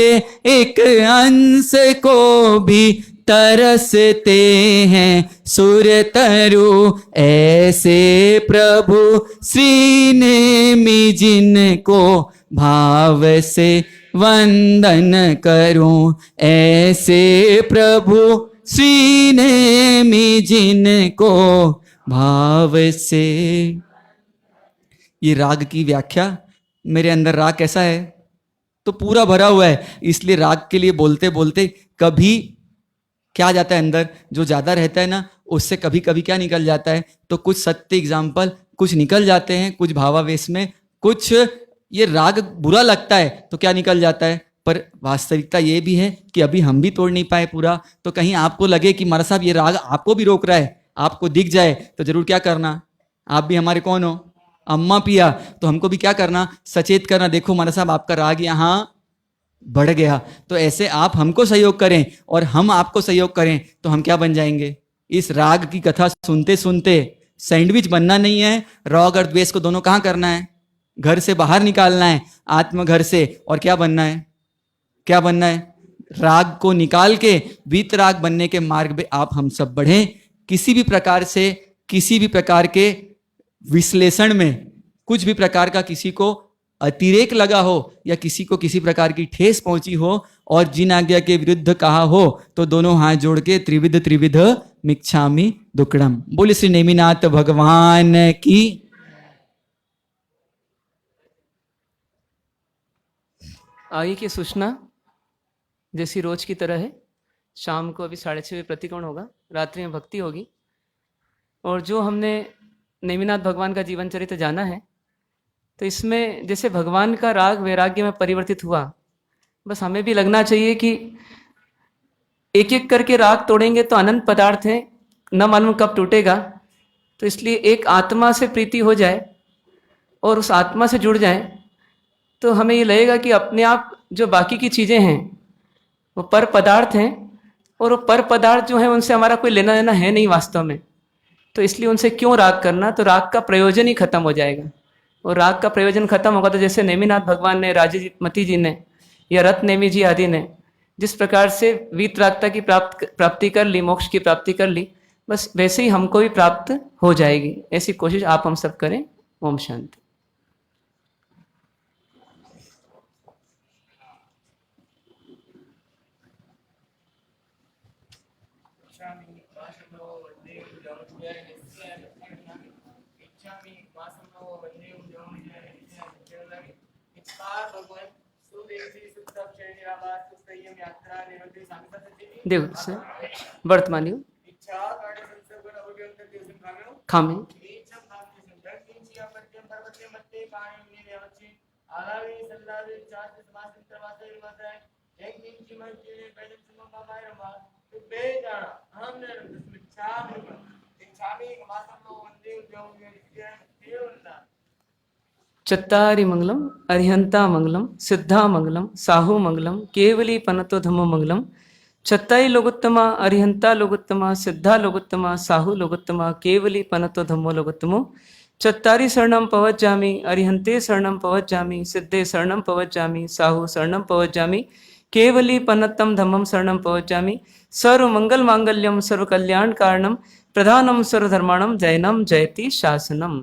एक अंश को भी तरसते हैं सुर तरु, ऐसे प्रभु श्री नेमि जिनको भाव से वंदन करूं। ऐसे प्रभु श्री नेमि जिनको भाव से। ये राग की व्याख्या। मेरे अंदर राग कैसा है? तो पूरा भरा हुआ है। इसलिए राग के लिए बोलते बोलते कभी क्या जाता है अंदर, जो ज्यादा रहता है ना उससे कभी कभी क्या निकल जाता है, तो कुछ सत्य एग्जाम्पल कुछ निकल जाते हैं, कुछ भावावेश में, कुछ ये राग बुरा लगता है तो क्या निकल जाता है। पर वास्तविकता ये भी है कि अभी हम भी तोड़ नहीं पाए पूरा, तो कहीं आपको लगे कि मारा साहब ये राग आपको भी रोक रहा है, आपको दिख जाए तो जरूर क्या करना, आप भी हमारे कौन हो, अम्मा पिया, तो हमको भी क्या करना, सचेत करना, देखो मारा साहब आपका राग यहाँ बढ़ गया। तो ऐसे आप हमको सहयोग करें और हम आपको सहयोग करें तो हम क्या बन जाएंगे। इस राग की कथा सुनते सुनते सैंडविच बनना नहीं है, राग और द्वेष को दोनों कहाँ करना है, घर से बाहर निकालना है, आत्मघर से, और क्या बनना है, क्या बनना है, राग को निकाल के वीतराग बनने के मार्ग में आप हम सब बढ़े। किसी भी प्रकार से, किसी भी प्रकार के विश्लेषण में कुछ भी प्रकार का किसी को अतिरेक लगा हो या किसी को किसी प्रकार की ठेस पहुंची हो और जिन आज्ञा के विरुद्ध कहा हो, तो दोनों हाथ जोड़ के त्रिविध त्रिविध मिच्छामि दुक्कडम। बोले श्री नेमिनाथ भगवान की। आगे की सूचना जैसी रोज की तरह है, शाम को अभी 6:30 प्रतिकोण होगा, रात्रि में भक्ति होगी। और जो हमने नेमिनाथ भगवान का जीवन चरित्र जाना है, तो इसमें जैसे भगवान का राग वैराग्य में परिवर्तित हुआ, बस हमें भी लगना चाहिए कि एक एक करके राग तोड़ेंगे तो अनंत पदार्थ है, न मालूम कब टूटेगा। तो इसलिए एक आत्मा से प्रीति हो जाए और उस आत्मा से जुड़ जाए, तो हमें ये लगेगा कि अपने आप जो बाकी की चीज़ें हैं वो पर पदार्थ हैं, और वो पर पदार्थ जो है उनसे हमारा कोई लेना देना है नहीं वास्तव में। तो इसलिए उनसे क्यों राग करना, तो राग का प्रयोजन ही खत्म हो जाएगा। और राग का प्रयोजन खत्म होगा तो जैसे नेमिनाथ भगवान ने, राजीमती जी ने या रत्न नेमी जी आदि ने जिस प्रकार से वीतरागता की प्राप्ति कर ली, मोक्ष की प्राप्ति कर ली, बस वैसे ही हमको भी प्राप्त हो जाएगी। ऐसी कोशिश आप हम सब करें। ओम शांति। देखो सर, वर्तमान युग खामे चत्तारि मंगलम अरिहंता मंगलम सिद्धा मंगलम साहु मंगलम केवली पनतो धम्मो मंगलम। चत्ताई लोगोत्तमा अरिहंता लोगोत्तमा सिद्धा लोगोत्तमा साहु लोगोत्तमा केवली पनतो धम्मो लोगोत्तमो। चत्तारि शरणम पवज्जामि अरिहंते शरणम पवज्जामि सिद्धे शरणम पवज्जामि साहु शरणम पवज्जामि केवली पन्नतम धम्मम शरणम पवज्जामि। सर्व मंगल मांगल्यम सर्व कल्याण कारणम प्रधानम सर्वधर्माणम जैनम जयति शासनम।